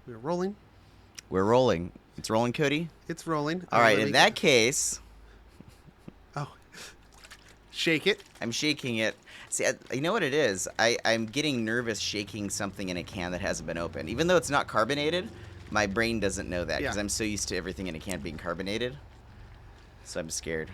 We're rolling. We're rolling. It's rolling, Cody? It's rolling. All right, in that case... Oh. Shake it. I'm shaking it. See, you know what it is? I'm getting nervous shaking something in a can that hasn't been opened. Even though it's not carbonated, my brain doesn't know that because I'm so used to everything in a can being carbonated. So I'm scared.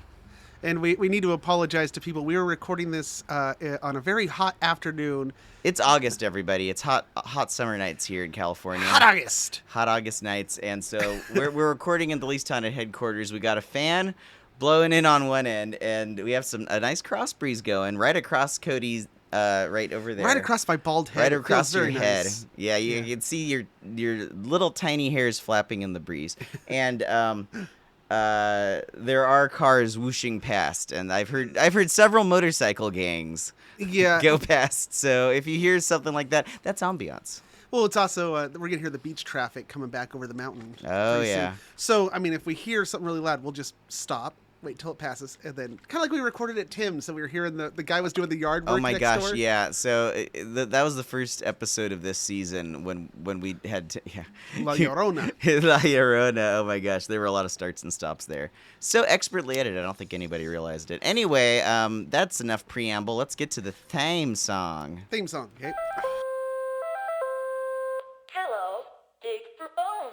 And we need to apologize to people. We were recording this on a very hot afternoon. It's August, everybody. It's hot summer nights here in California. Hot August. Hot August nights. And so we're recording in the Least Haunted headquarters. We got a fan blowing in on one end, and we have a nice cross breeze going right across Cody's, right over there. Right across my bald head. Right across your head. Nice. Yeah, you can see your little tiny hairs flapping in the breeze. And there are cars whooshing past, and I've heard several motorcycle gangs go past. So if you hear something like that, that's ambiance. Well, it's also, we're going to hear the beach traffic coming back over the mountain. Oh, yeah. Soon. So, I mean, if we hear something really loud, we'll just stop, wait till it passes, and then kind of like we recorded at Tim's. So we were hearing the guy was doing the yard work. Oh my next gosh, door. yeah. So that was the first episode of this season when we had La Llorona. La Llorona. Oh my gosh, there were a lot of starts and stops there. So expertly edited. I don't think anybody realized it. Anyway, that's enough preamble. Let's get to the theme song. Theme song. Okay. Hello, dig for bone.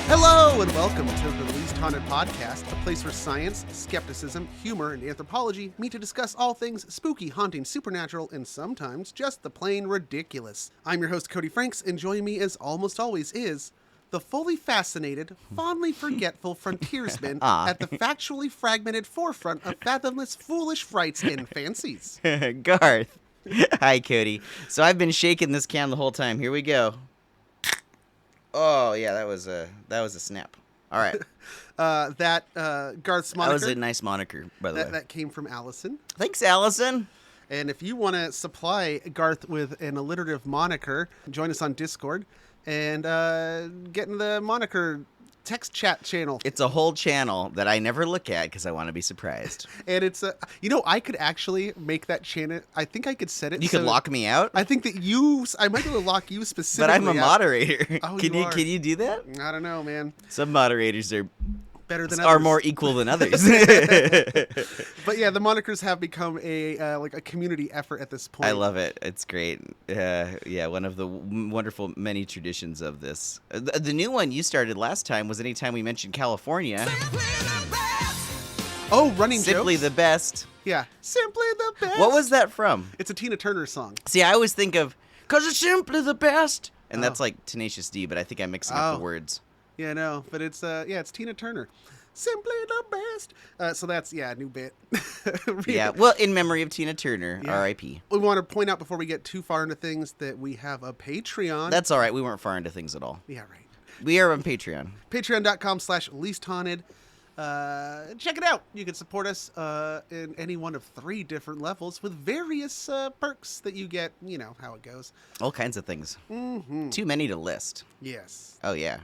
Hello and welcome to the Least Haunted Podcast, a place where science, skepticism, humor, and anthropology meet to discuss all things spooky, haunting, supernatural, and sometimes just the plain ridiculous. I'm your host, Cody Franks, and joining me as almost always is the fully fascinated, fondly forgetful frontiersman at the factually fragmented forefront of fathomless foolish frights and fancies. Garth. Hi, Cody. So I've been shaking this can the whole time. Here we go. Oh yeah, that was a snap. All right. Garth's moniker. That was a nice moniker, by the way. That came from Allison. Thanks, Allison. And if you want to supply Garth with an alliterative moniker, join us on Discord and get in the moniker text chat channel. It's a whole channel that I never look at because I want to be surprised. And it's I could actually make that channel. I think I could set it. You could lock me out? I think that I might be able to lock you specifically. But I'm a moderator. Oh, Can you do that? I don't know, man. Some moderators are better than are others. more equal than others. But yeah, the monikers have become a community effort at this point. I love it. It's great. Yeah, one of the wonderful many traditions of this. The new one you started last time was anytime we mentioned California. Oh, running Simply jokes? the best. Yeah, simply the best. What was that from? It's a Tina Turner song. See, I always think of, 'cause it's simply the best. And that's like Tenacious D, but I think I'm mixing up the words. Yeah, no, but it's it's Tina Turner. Simply the best. So that's, new bit. Yeah, well, in memory of Tina Turner, Yeah. R.I.P. We want to point out before we get too far into things that we have a Patreon. That's all right. We weren't far into things at all. Yeah, right. We are on Patreon. Patreon.com/leasthaunted. Check it out. You can support us in any one of 3 different levels with various perks that you get. You know how it goes. All kinds of things. Mm-hmm. Too many to list. Yes. Oh, yeah.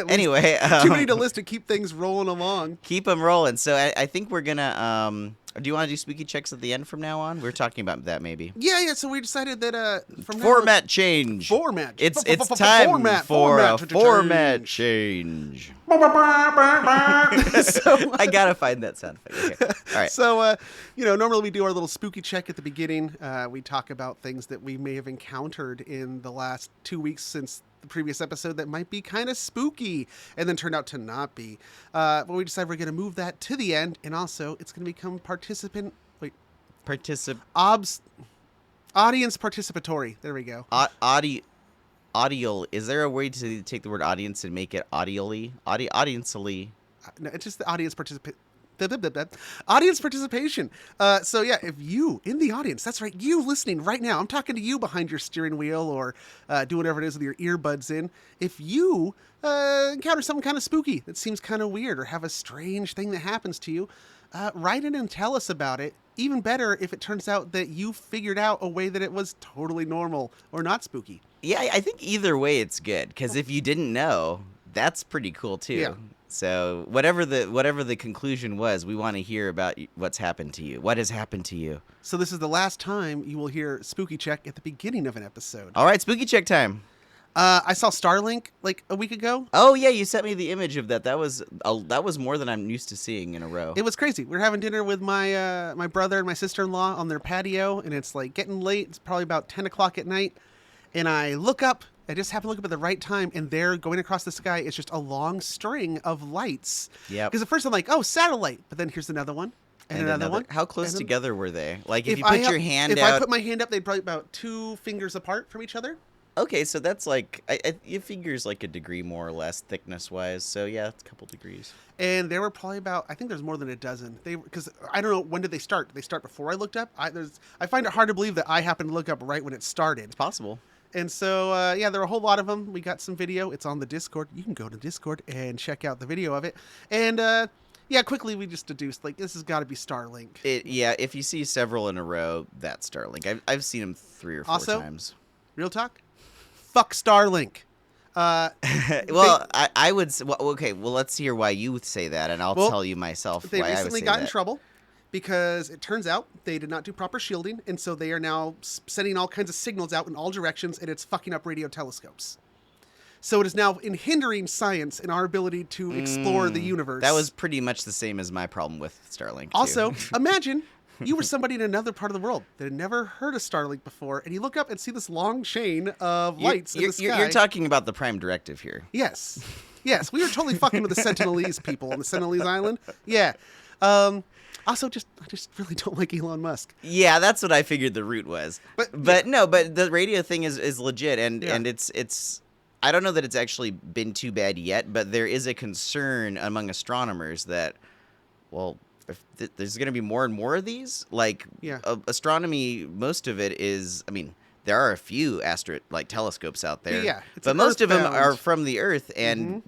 Anyway. Too many to list to keep things rolling along. Keep them rolling. So I think we're going to... do you want to do spooky checks at the end from now on? We're talking about that maybe. Yeah. So we decided that from format change. Format. It's time for a format change. So I gotta find that sound effect. Okay. All right. So normally we do our little spooky check at the beginning. We talk about things that we may have encountered in the last 2 weeks since the previous episode that might be kind of spooky and then turned out to not be. But we decided we're going to move that to the end, and also it's going to become audience participatory. There we go. Audial. Is there a way to take the word audience and make it audially? Audience-ally? No, it's just the audience audience participation. So yeah, if you in the audience, that's right, you listening right now, I'm talking to you behind your steering wheel or do whatever it is with your earbuds in. If you encounter something kind of spooky that seems kind of weird or have a strange thing that happens to you, write in and tell us about it. Even better if it turns out that you figured out a way that it was totally normal or not spooky. Yeah, I think either way it's good, because if you didn't know, that's pretty cool too. Yeah. So whatever the conclusion was, we want to hear about what's happened to you. What has happened to you? So this is the last time you will hear Spooky Check at the beginning of an episode. All right, spooky check time. I saw Starlink like a week ago. Oh yeah, you sent me the image of that. That was more than I'm used to seeing in a row. It was crazy. We were having dinner with my my brother and my sister-in-law on their patio, and it's like getting late. It's probably about 10 o'clock at night, and I look up. I just happen to look up at the right time, and there, going across the sky, is just a long string of lights. Yeah. Because at first I'm like, oh, satellite, but then here's another one, and another one. How close and then- together were they? Like if you I put your hand if out. I put my hand up, they'd probably be about 2 fingers apart from each other. Okay, so that's like it figures like a degree more or less thickness wise. So yeah, it's a couple degrees. And there were probably about, I think there's more than a dozen. Because I don't know, when did they start? Did they start before I looked up? I find it hard to believe that I happened to look up right when it started. It's possible. And so, yeah, there were a whole lot of them. We got some video. It's on the Discord. You can go to Discord and check out the video of it. And, yeah, quickly we just deduced, like, this has got to be Starlink. Yeah, if you see several in a row, that's Starlink. I've seen them 3 or 4 Also, times. Real talk? Fuck Starlink. Well, I would. Well, okay, well, let's hear why you say that, and I'll tell you myself They why I would recently say got in that. trouble because it turns out they did not do proper shielding, and so they are now sending all kinds of signals out in all directions, and it's fucking up radio telescopes. So it is now hindering science and our ability to explore the universe. That was pretty much the same as my problem with Starlink. Too. Also, imagine you were somebody in another part of the world that had never heard of Starlink before, and you look up and see this long chain of lights in the sky. You're talking about the Prime Directive here. Yes. Yes, we were totally fucking with the Sentinelese people on the Sentinelese Island. Yeah. Also, I just really don't like Elon Musk. Yeah, that's what I figured the root was. But the radio thing is legit, and it's. I don't know that it's actually been too bad yet, but there is a concern among astronomers that, well, if there's going to be more and more of these. Like, astronomy, most of it is. I mean, there are a few telescopes out there. Yeah, but most of them are from the Earth, and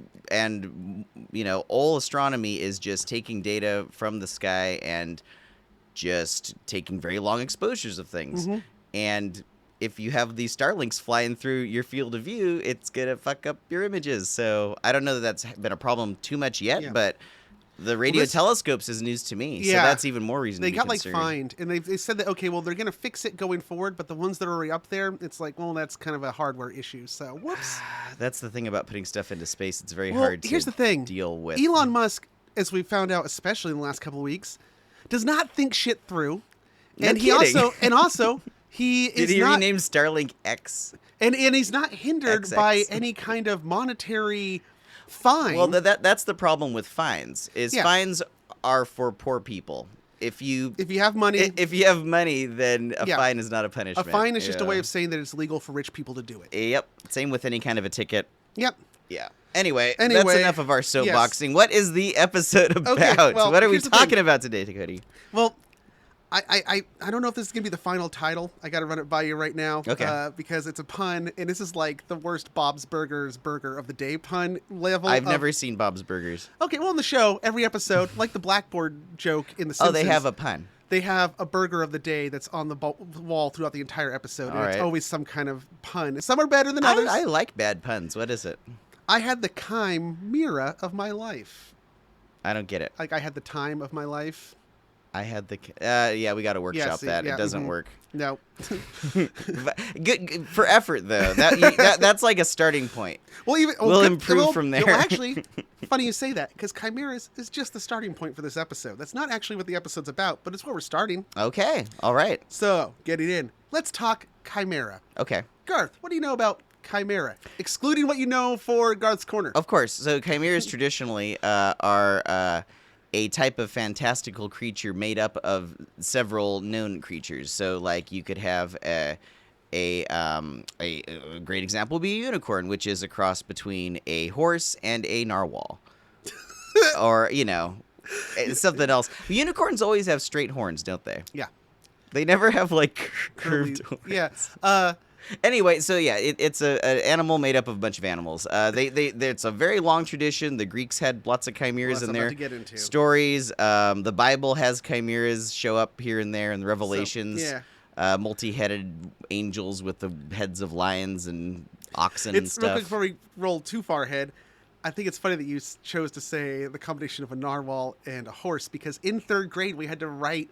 you know, all astronomy is just taking data from the sky and just taking very long exposures of things. And if you have these Starlinks flying through your field of view, it's gonna fuck up your images. So I don't know that that's been a problem too much yet, but the radio telescopes is news to me. So that's even more reason to be concerned. They got fined, and they said that, okay, well, they're going to fix it going forward, but the ones that are already up there, it's like, well, that's kind of a hardware issue. So, whoops. That's the thing about putting stuff into space. It's very hard here's the thing. Deal with. Elon Musk, as we found out, especially in the last couple of weeks, does not think shit through. No kidding. Also, he is Did he not, rename Starlink X? And he's not hindered XX. by any kind of monetary fine. Well, that's the problem with fines. Fines are for poor people. If you have money, then a fine is not a punishment. A fine is just a way of saying that it's legal for rich people to do it. Yep. Same with any kind of a ticket. Yep. Yeah. Anyway, that's enough of our soapboxing. Yes. What is the episode about? Okay, well, what are we here's the talking thing. about today, Cody? Well, I don't know if this is going to be the final title. I got to run it by you right now. Okay. Because it's a pun, and this is like the worst Bob's Burgers burger of the day pun level. I've never seen Bob's Burgers. Okay, well, in the show, every episode, like the blackboard joke in The Simpsons. Oh, they have a pun. They have a burger of the day that's on the wall throughout the entire episode, and it's always some kind of pun. Some are better than others. I like bad puns. What is it? I had the chimera of my life. I don't get it. Like, I had the time of my life. I had the yeah, we got to workshop that. It doesn't work. No. Good for effort though. That's like a starting point. Well, we'll improve from there. Well, actually, funny you say that, because Chimeras is just the starting point for this episode. That's not actually what the episode's about, but it's where we're starting. Okay. All right. So, get it in. Let's talk Chimera. Okay. Garth, what do you know about Chimera, excluding what you know for Garth's Corner? Of course. So chimeras traditionally are a type of fantastical creature made up of several known creatures. So, like, you could have a great example would be a unicorn, which is a cross between a horse and a narwhal, or something else. Unicorns always have straight horns, don't they? Yeah. They never have like curved horns. Yeah. Anyway, so yeah, it's an animal made up of a bunch of animals. It's a very long tradition. The Greeks had lots of chimeras in their stories. The Bible has chimeras show up here and there in the Revelations. So, yeah. Multi-headed angels with the heads of lions and oxen and stuff. Real quick before we roll too far ahead, I think it's funny that you chose to say the combination of a narwhal and a horse, because in 3rd grade we had to write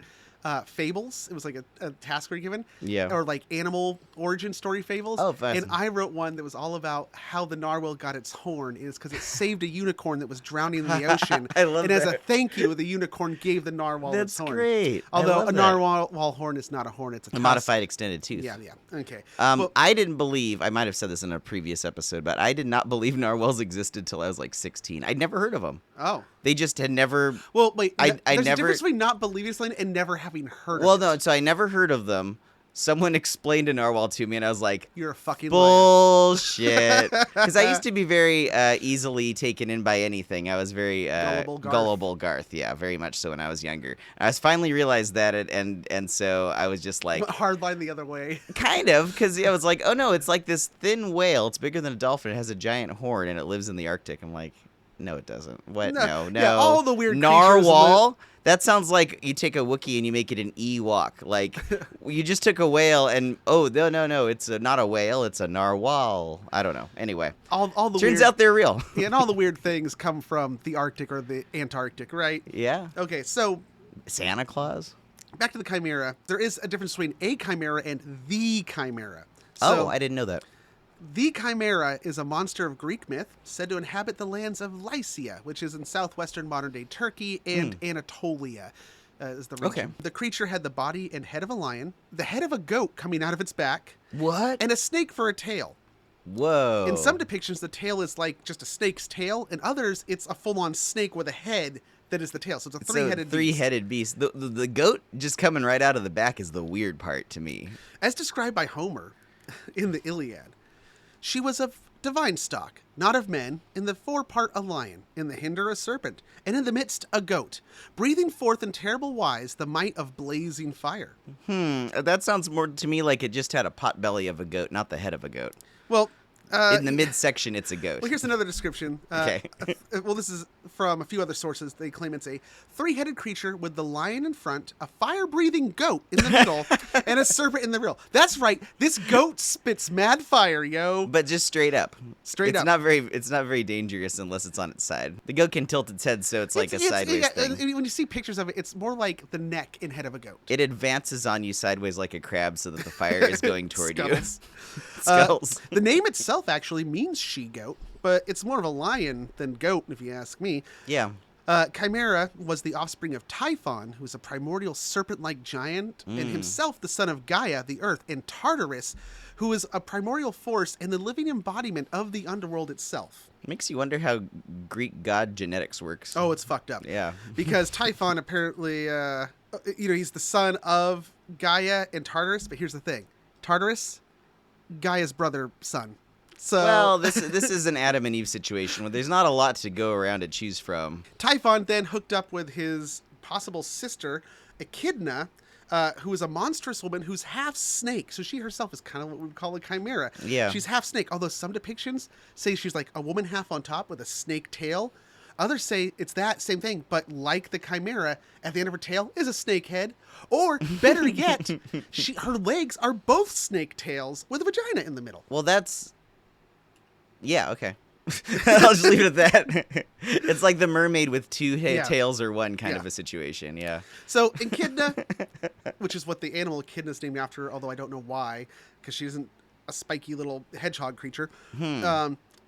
fables. It was like a task we were given. Yeah. Or like animal origin story fables. Oh, fun. And I wrote one that was all about how the narwhal got its horn. It's because it saved a unicorn that was drowning in the ocean. I love and that. as a thank you, the unicorn gave the narwhal its horn. That's great. Although a narwhal horn is not a horn, it's a modified extended tooth. Yeah. Okay. I didn't believe, I might have said this in a previous episode, but I did not believe narwhals existed till I was like 16. I'd never heard of them. Oh. They just had never. Well, wait. I there's never. a difference between not believing something and never having heard of it. Well, no, so I never heard of them. Someone explained a narwhal to me, and I was like, "You're a fucking bullshit." Because I used to be very easily taken in by anything. I was very gullible Garth. Yeah, very much so when I was younger. I finally realized that, and so I was just like hardline the other way. Kind of, because I was like, oh no, it's like this thin whale. It's bigger than a dolphin. It has a giant horn, and it lives in the Arctic. I'm like, no, it doesn't. What? No. Yeah, all the weird narwhal. That sounds like you take a Wookiee and you make it an Ewok. Like, you just took a whale and, no, it's not a whale, it's a narwhal. I don't know. Anyway, all the turns out they're real. Yeah, and all the weird things come from the Arctic or the Antarctic, right? Yeah. Okay, so Santa Claus? Back to the chimera. There is a difference between a chimera and the chimera. So, I didn't know that. The chimera is a monster of Greek myth said to inhabit the lands of Lycia, which is in southwestern modern-day Turkey, and Anatolia is the region. Okay. The creature had the body and head of a lion, the head of a goat coming out of its back, and a snake for a tail. Whoa. In some depictions, the tail is like just a snake's tail. In others, it's a full-on snake with a head that is the tail. So it's a three-headed beast. The goat just coming right out of the back is the weird part to me. As described by Homer in the Iliad, she was of divine stock, not of men, in the forepart a lion, in the hinder a serpent, and in the midst a goat, breathing forth in terrible wise the might of blazing fire. That sounds more to me like it just had a pot belly of a goat, not the head of a goat. Well, in the midsection, it's a goat. Well, here's another description. Okay. Well, this is from a few other sources. They claim it's a three-headed creature with the lion in front, a fire-breathing goat in the middle, and a serpent in the rear. That's right. This goat spits mad fire, yo. But just straight up. Straight up. It's not very dangerous unless it's on its side. The goat can tilt its head, so it's like a sideways thing. When you see pictures of it, it's more like the neck and head of a goat. It advances on you sideways like a crab so that the fire is going toward you. Skulls. The name itself actually means she-goat, but it's more of a lion than goat, if you ask me. Yeah. Chimera was the offspring of Typhon, who was a primordial serpent-like giant, and himself the son of Gaia, the earth, and Tartarus, who was a primordial force and the living embodiment of the underworld itself. Makes you wonder how Greek god genetics works. Oh, it's fucked up. Yeah. Because Typhon apparently, he's the son of Gaia and Tartarus, but here's the thing. Tartarus, Gaia's brother, son. So, well, this is an Adam and Eve situation where there's not a lot to go around to choose from. Typhon then hooked up with his possible sister, Echidna, who is a monstrous woman who's half snake. So she herself is kind of what we would call a chimera. Yeah. She's half snake, although some depictions say she's like a woman half on top with a snake tail. Others say it's that same thing, but like the chimera, at the end of her tail is a snake head. Or, better yet, her legs are both snake tails with a vagina in the middle. Well, that's... Yeah, okay. I'll just leave it at that. It's like the mermaid with two tails or one kind of a situation, yeah. So, Echidna, which is what the animal Echidna is named after, although I don't know why, because she isn't a spiky little hedgehog creature.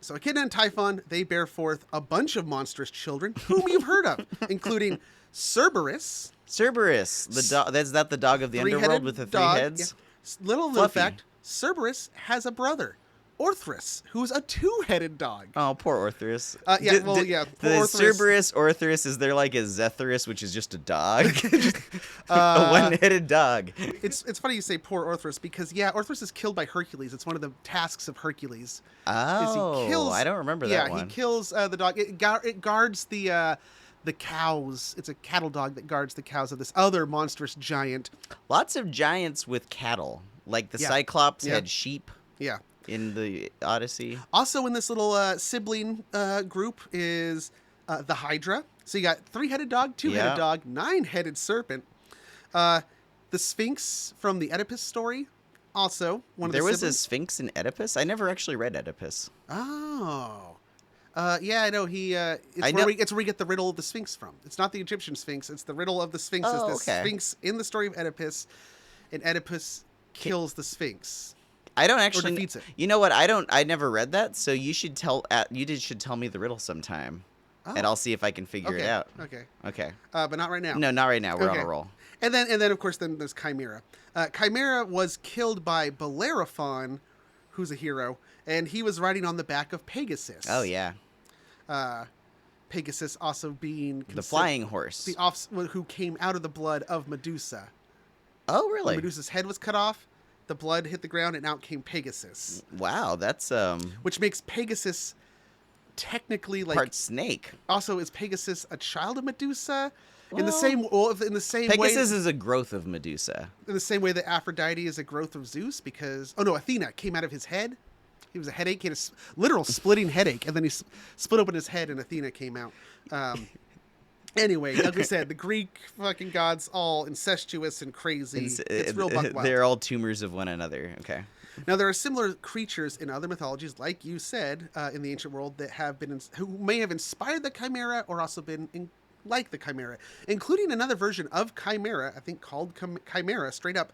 So Echidna and Typhon, they bear forth a bunch of monstrous children whom you've heard of, including Cerberus. Cerberus, is that the dog of the underworld with the three heads? Yeah. Little known fact, Cerberus has a brother, Orthrus, who's a two-headed dog. Oh, poor Orthrus. Poor Cerberus, Orthrus, is there like a Zethyrus, which is just a dog? A one-headed dog. It's funny you say poor Orthrus because, Orthrus is killed by Hercules. It's one of the tasks of Hercules. I don't remember that one. Yeah, he kills the dog. It guards the cows. It's a cattle dog that guards the cows of this other monstrous giant. Lots of giants with cattle. Like the Yeah. Cyclops Yeah. had sheep Yeah. in the Odyssey. Also in this little sibling group is the Hydra. So you got 3-headed dog, 2-headed Yeah. dog, 9-headed serpent. The Sphinx from the Oedipus story. Also one of There the was a siblings. Sphinx in Oedipus? I never actually read Oedipus. Oh. Yeah, I know. It's where we get the riddle of the Sphinx from. It's not the Egyptian Sphinx. It's the riddle of the Sphinx. Oh, It's the okay. Sphinx in the story of Oedipus, and Oedipus kills the Sphinx. I don't actually. defeats it. You know what? I never read that, so you should tell. Should tell me the riddle sometime, Oh. and I'll see if I can figure it out. Okay. Okay. But not right now. No, not right now. We're on Okay. a roll. And then of course there's Chimera. Chimera was killed by Bellerophon, who's a hero, and he was riding on the back of Pegasus. Oh yeah, Pegasus also being the flying horse. who came out of the blood of Medusa. Oh really? Medusa's head was cut off, the blood hit the ground, and out came Pegasus, Wow, that's which makes Pegasus technically like part snake. Also, is Pegasus a child of Medusa? In the Well, same way, Pegasus is a growth of Medusa. in the same way that Aphrodite is a growth of Zeus, because Athena came out of his head. He was a headache. He had a literal splitting headache, and then he split open his head, and Athena came out. Anyway, like we said, the Greek fucking gods all incestuous and crazy. It's real buck wild. They're all tumors of one another. Okay. Now, there are similar creatures in other mythologies, like you said, in the ancient world, that have been who may have inspired the Chimera or also been like the Chimera, including another version of Chimera, I think called Chimera, straight up,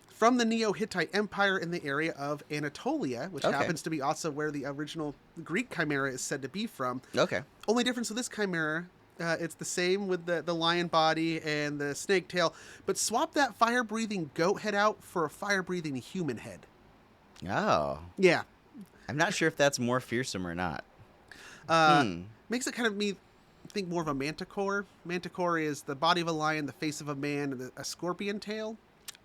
from the Neo-Hittite Empire in the area of Anatolia, which Okay. happens to be also where the original Greek Chimera is said to be from. Okay. Only difference with this Chimera, it's the same with the lion body and the snake tail, but swap that fire-breathing goat head out for a fire-breathing human head. Oh, Yeah. I'm not sure if that's more fearsome or not. Makes it kind of me think more of a manticore. Manticore is the body of a lion, the face of a man, and a scorpion tail.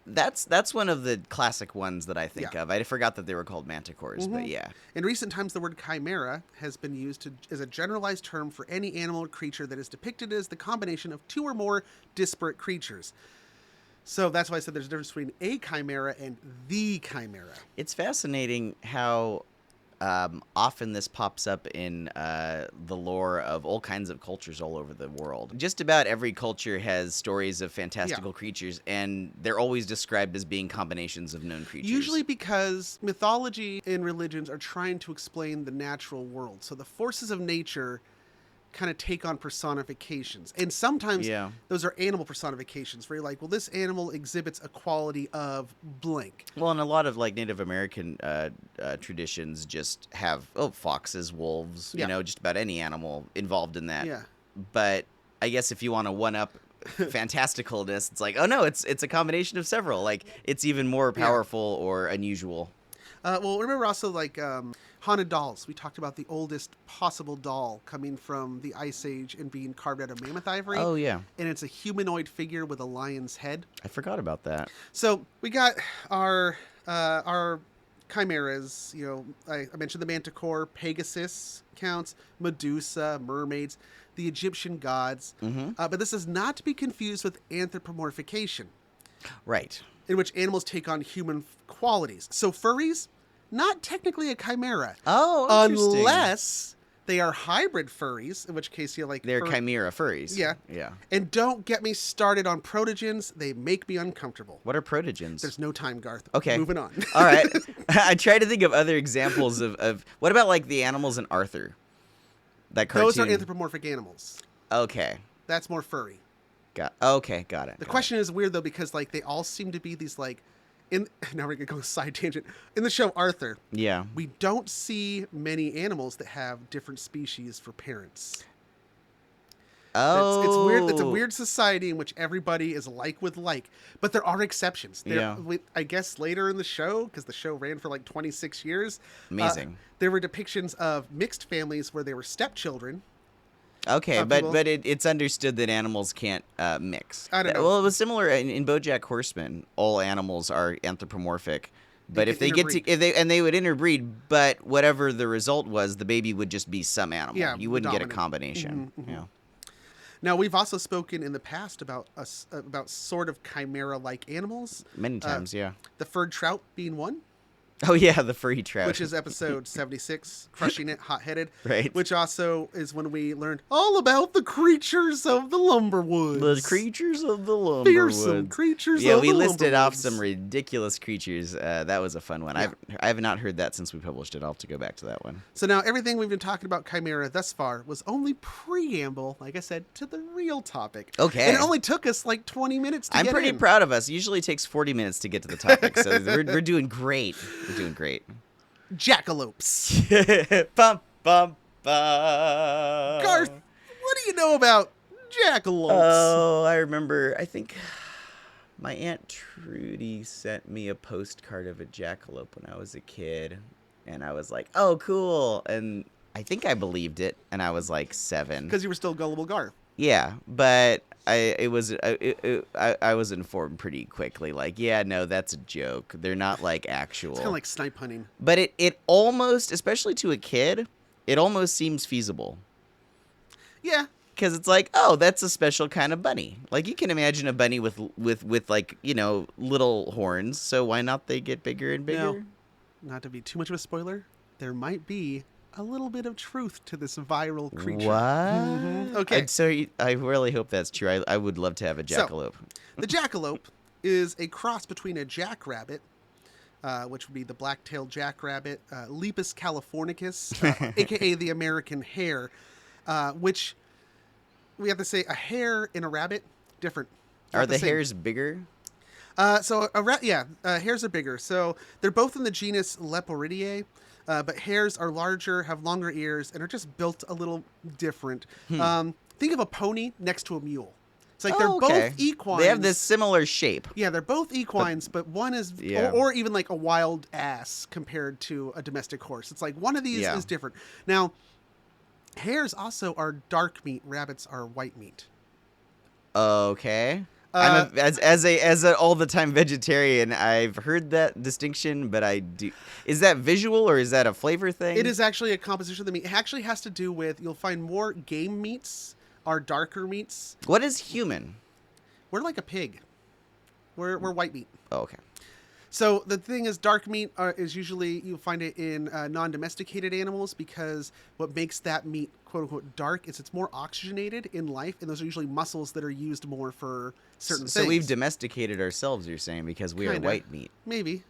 That's one of the classic ones that I think Yeah. of. I forgot that they were called manticores, but yeah. In recent times, the word chimera has been used as a generalized term for any animal or creature that is depicted as the combination of two or more disparate creatures. So that's why I said there's a difference between a chimera and the chimera. It's fascinating how often this pops up in the lore of all kinds of cultures all over the world. Just about every culture has stories of fantastical creatures, and they're always described as being combinations of known creatures. Usually because mythology and religions are trying to explain the natural world. So the forces of nature kind of take on personifications. And sometimes those are animal personifications where you're like, well, this animal exhibits a quality of blank. Well, and a lot of like Native American traditions just have foxes, wolves, you know, just about any animal involved in that. Yeah. But I guess if you want to one up fantasticalness, it's like, oh no, it's a combination of several. Like it's even more powerful or unusual. Well, remember also like haunted dolls. We talked about the oldest possible doll coming from the Ice Age and being carved out of mammoth ivory. Oh yeah, and it's a humanoid figure with a lion's head. I forgot about that. So we got our chimeras. You know, I mentioned the manticore, Pegasus counts, Medusa, mermaids, the Egyptian gods. But this is not to be confused with anthropomorphication, Right. in which animals take on human qualities. So furries, not technically a chimera. Oh, interesting. Unless they are hybrid furries, in which case you're like... They're chimera furries. Yeah. Yeah. And don't get me started on protogens. They make me uncomfortable. What are protogens? There's no time, Garth. Okay. Moving on. All right. I try to think of other examples of what about like the animals in Arthur? That cartoon. Those are anthropomorphic animals. Okay. That's more furry. Got it. The question is weird though because like they all seem to be these like now we're gonna go side tangent. In the show Arthur, Yeah. we don't see many animals that have different species for parents. Oh. It's weird. It's a weird society in which everybody is like with like, but there are exceptions. I guess later in the show, because the show ran for like 26 years. Amazing. There were depictions of mixed families where they were stepchildren. Okay, but it's understood that animals can't mix. I don't know. Well, it was similar in BoJack Horseman. All animals are anthropomorphic, but if they they would interbreed, but whatever the result was, the baby would just be some animal. Yeah, you wouldn't get a dominant. combination. Mm-hmm. Yeah. Now, we've also spoken in the past about sort of chimera-like animals. Many times, yeah. The furred trout being one. Oh, yeah, the furry trout. Which is episode 76, Crushing It, Hot-Headed. Right. Which also is when we learned all about the creatures of the lumberwoods. The creatures of the lumberwoods. Fearsome creatures of the lumberwoods. Yeah, we listed off some ridiculous creatures. That was a fun one. Yeah. I have not heard that since we published it. I'll have to go back to that one. So now everything we've been talking about Chimera thus far was only preamble, like I said, to the real topic. Okay. And it only took us like 20 minutes to I'm get pretty in. proud of us. It usually takes 40 minutes to get to the topic, so we're doing great. We're doing great. Jackalopes. Bum, bum, bum. Garth, what do you know about jackalopes? Oh, I remember. I think my Aunt Trudy sent me a postcard of a jackalope when I was a kid. And I was like, oh, cool. And I think I believed it. And I was like 7. Because you were still gullible Garth. Yeah, but I was informed pretty quickly. Like, yeah, no, that's a joke. They're not like actual. It's kind of like snipe hunting. But it almost, especially to a kid, it almost seems feasible. Yeah. Because it's like, oh, that's a special kind of bunny. Like, you can imagine a bunny with like, you know, little horns. So why not they get bigger and bigger? Now, not to be too much of a spoiler, there might be a little bit of truth to this viral creature. What? Mm-hmm. Okay. I really hope that's true. I would love to have a jackalope. The jackalope is a cross between a jackrabbit, which would be the black-tailed jackrabbit, Lepus californicus, a.k.a. the American hare, which we have to say a hare and a rabbit, different. Are the hares bigger? Hares are bigger. So they're both in the genus Leporidae. But hares are larger, have longer ears, and are just built a little different. Think of a pony next to a mule. It's like they're both equines. They have this similar shape. Yeah, they're both equines, but one is, or even like a wild ass compared to a domestic horse. It's like one of these is different. Now, hares also are dark meat. Rabbits are white meat. Okay. As an all the time vegetarian, I've heard that distinction, but I do. Is that visual or is that a flavor thing? It is actually a composition of the meat. It actually has to do with, you'll find more game meats are darker meats. What is human? We're like a pig. We're white meat. Oh, okay. So the thing is, dark meat is usually, you'll find it in non-domesticated animals, because what makes that meat quote unquote dark is it's more oxygenated in life, and those are usually muscles that are used more for certain things. So we've domesticated ourselves, you're saying, because we are white meat. Maybe.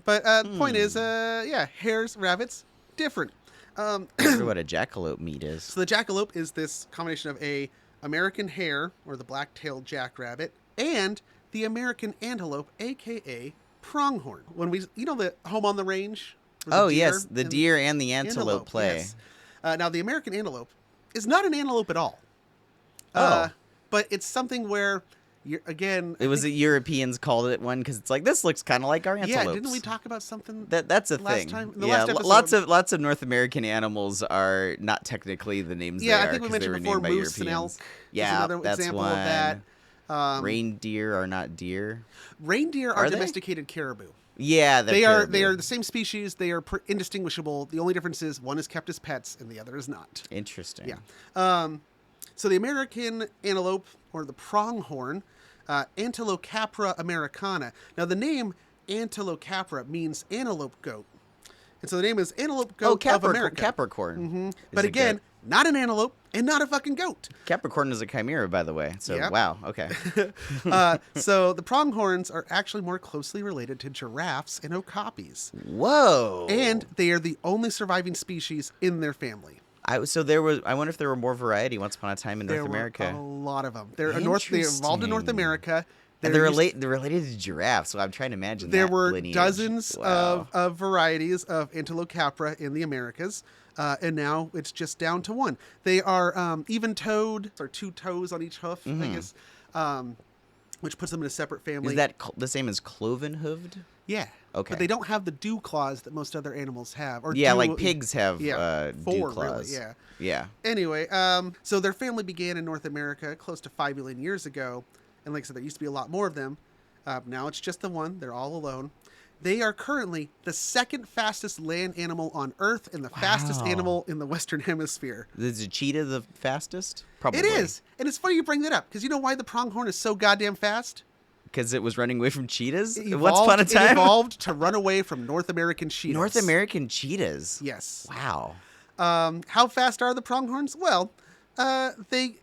But the point is, hares, rabbits, different. I wonder what a jackalope meat is. So the jackalope is this combination of a American hare, or the black-tailed jackrabbit, and the American antelope, a.k.a. pronghorn. When we, the home on the range. Oh, yes, the deer and the antelope play. Yes. Now, the American antelope is not an antelope at all. But it's something where, it was the Europeans called it one because it's like, this looks kind of like our antelopes. Yeah, didn't we talk about something that's a last thing? Time? Last episode? Lots of North American animals are not technically the names they are. Yeah, I think we mentioned before moose and elk. Yeah, another that's example one. of that. Reindeer are not deer. Reindeer are domesticated caribou. Yeah, they are the same species. They are indistinguishable. The only difference is one is kept as pets and the other is not. Interesting. Yeah. So the American antelope, or the pronghorn, Antilocapra americana. Now the name Antilocapra means antelope goat, and so the name is antelope goat of America. Capricorn. Mm-hmm. But again, not an antelope and not a fucking goat. Capricorn is a chimera, by the way. So wow, okay. So the pronghorns are actually more closely related to giraffes and okapis. Whoa! And they are the only surviving species in their famy. I wonder if there were more variety once upon a time in North America. There were a lot of them. They evolved in North America. They're related to giraffes, so I'm trying to imagine there that were lineage. Dozens of varieties of Antilocapra in the Americas, and now it's just down to one. They are even-toed, or 2 toes on each hoof, I guess, which puts them in a separate family. Is that the same as cloven-hooved? Yeah. Okay. But they don't have the dew claws that most other animals have. Like pigs have 4, dew claws. Really, Yeah. Anyway, so their family began in North America close to 5 million years ago. And like I said, there used to be a lot more of them. Now it's just the one. They're all alone. They are currently the second fastest land animal on Earth and the fastest animal in the Western Hemisphere. Is a cheetah the fastest? Probably. It is. And it's funny you bring that up, because you know why the pronghorn is so goddamn fast? Because it was running away from cheetahs? It Once upon a time? It evolved to run away from North American cheetahs. North American cheetahs? Yes. Wow. How fast are the pronghorns? Well, they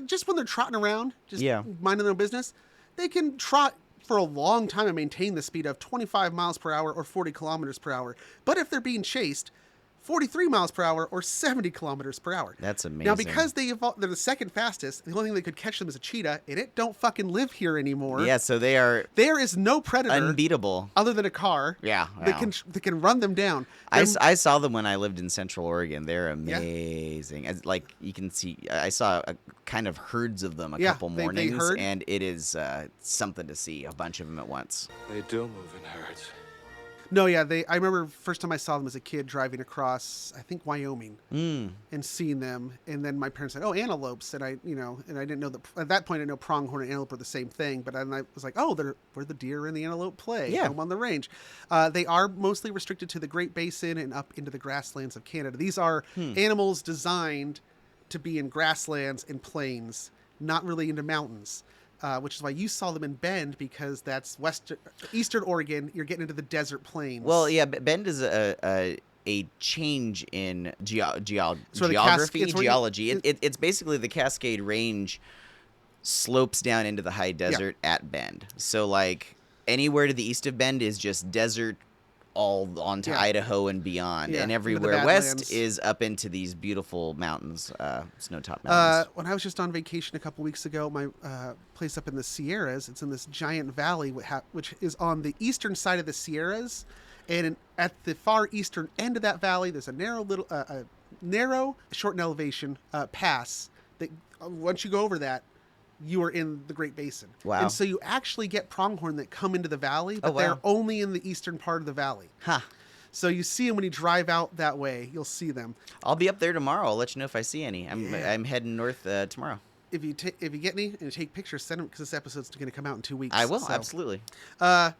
just when they're trotting around, just minding their own business, they can trot for a long time and maintain the speed of 25 miles per hour or 40 kilometers per hour. But if they're being chased, 43 miles per hour or 70 kilometers per hour. That's amazing. Now, because they're the second fastest, the only thing that could catch them is a cheetah, and it don't fucking live here anymore. Yeah, so they are... There is no predator... unbeatable. Other than a car. Yeah. That can run them down. I saw them when I lived in Central Oregon. They're amazing. As, like, you can see... I saw kind of herds of them a couple mornings, and it is something to see. A bunch of them at once. They do move in herds. No, yeah, I remember first time I saw them as a kid driving across, I think, Wyoming, and seeing them, and then my parents said, "Oh, antelopes," and I didn't know that at that point. I know pronghorn and antelope are the same thing, but then I was like, "Oh, they're where the deer and the antelope play, home on the range." They are mostly restricted to the Great Basin and up into the grasslands of Canada. These are animals designed to be in grasslands and plains, not really into mountains. Which is why you saw them in Bend, because that's eastern Oregon. You're getting into the desert plains. Well, yeah, Bend is a change in geography. It's basically the Cascade Range slopes down into the high desert at Bend. So, like, anywhere to the east of Bend is just desert, all onto Idaho and beyond, and everywhere west is up into these beautiful mountains, snow-topped mountains. When I was just on vacation a couple weeks ago, my place up in the Sierras, it's in this giant valley which is on the eastern side of the Sierras, and at the far eastern end of that valley, there's a narrow, short in elevation pass that once you go over that, you are in the Great Basin. Wow. And so you actually get pronghorn that come into the valley, but they're only in the eastern part of the valley. Huh. So you see them when you drive out that way. You'll see them. I'll be up there tomorrow. I'll let you know if I see any. I'm heading north tomorrow. If you get any and you take pictures, send them, because this episode's going to come out in 2 weeks. I will, absolutely. Now,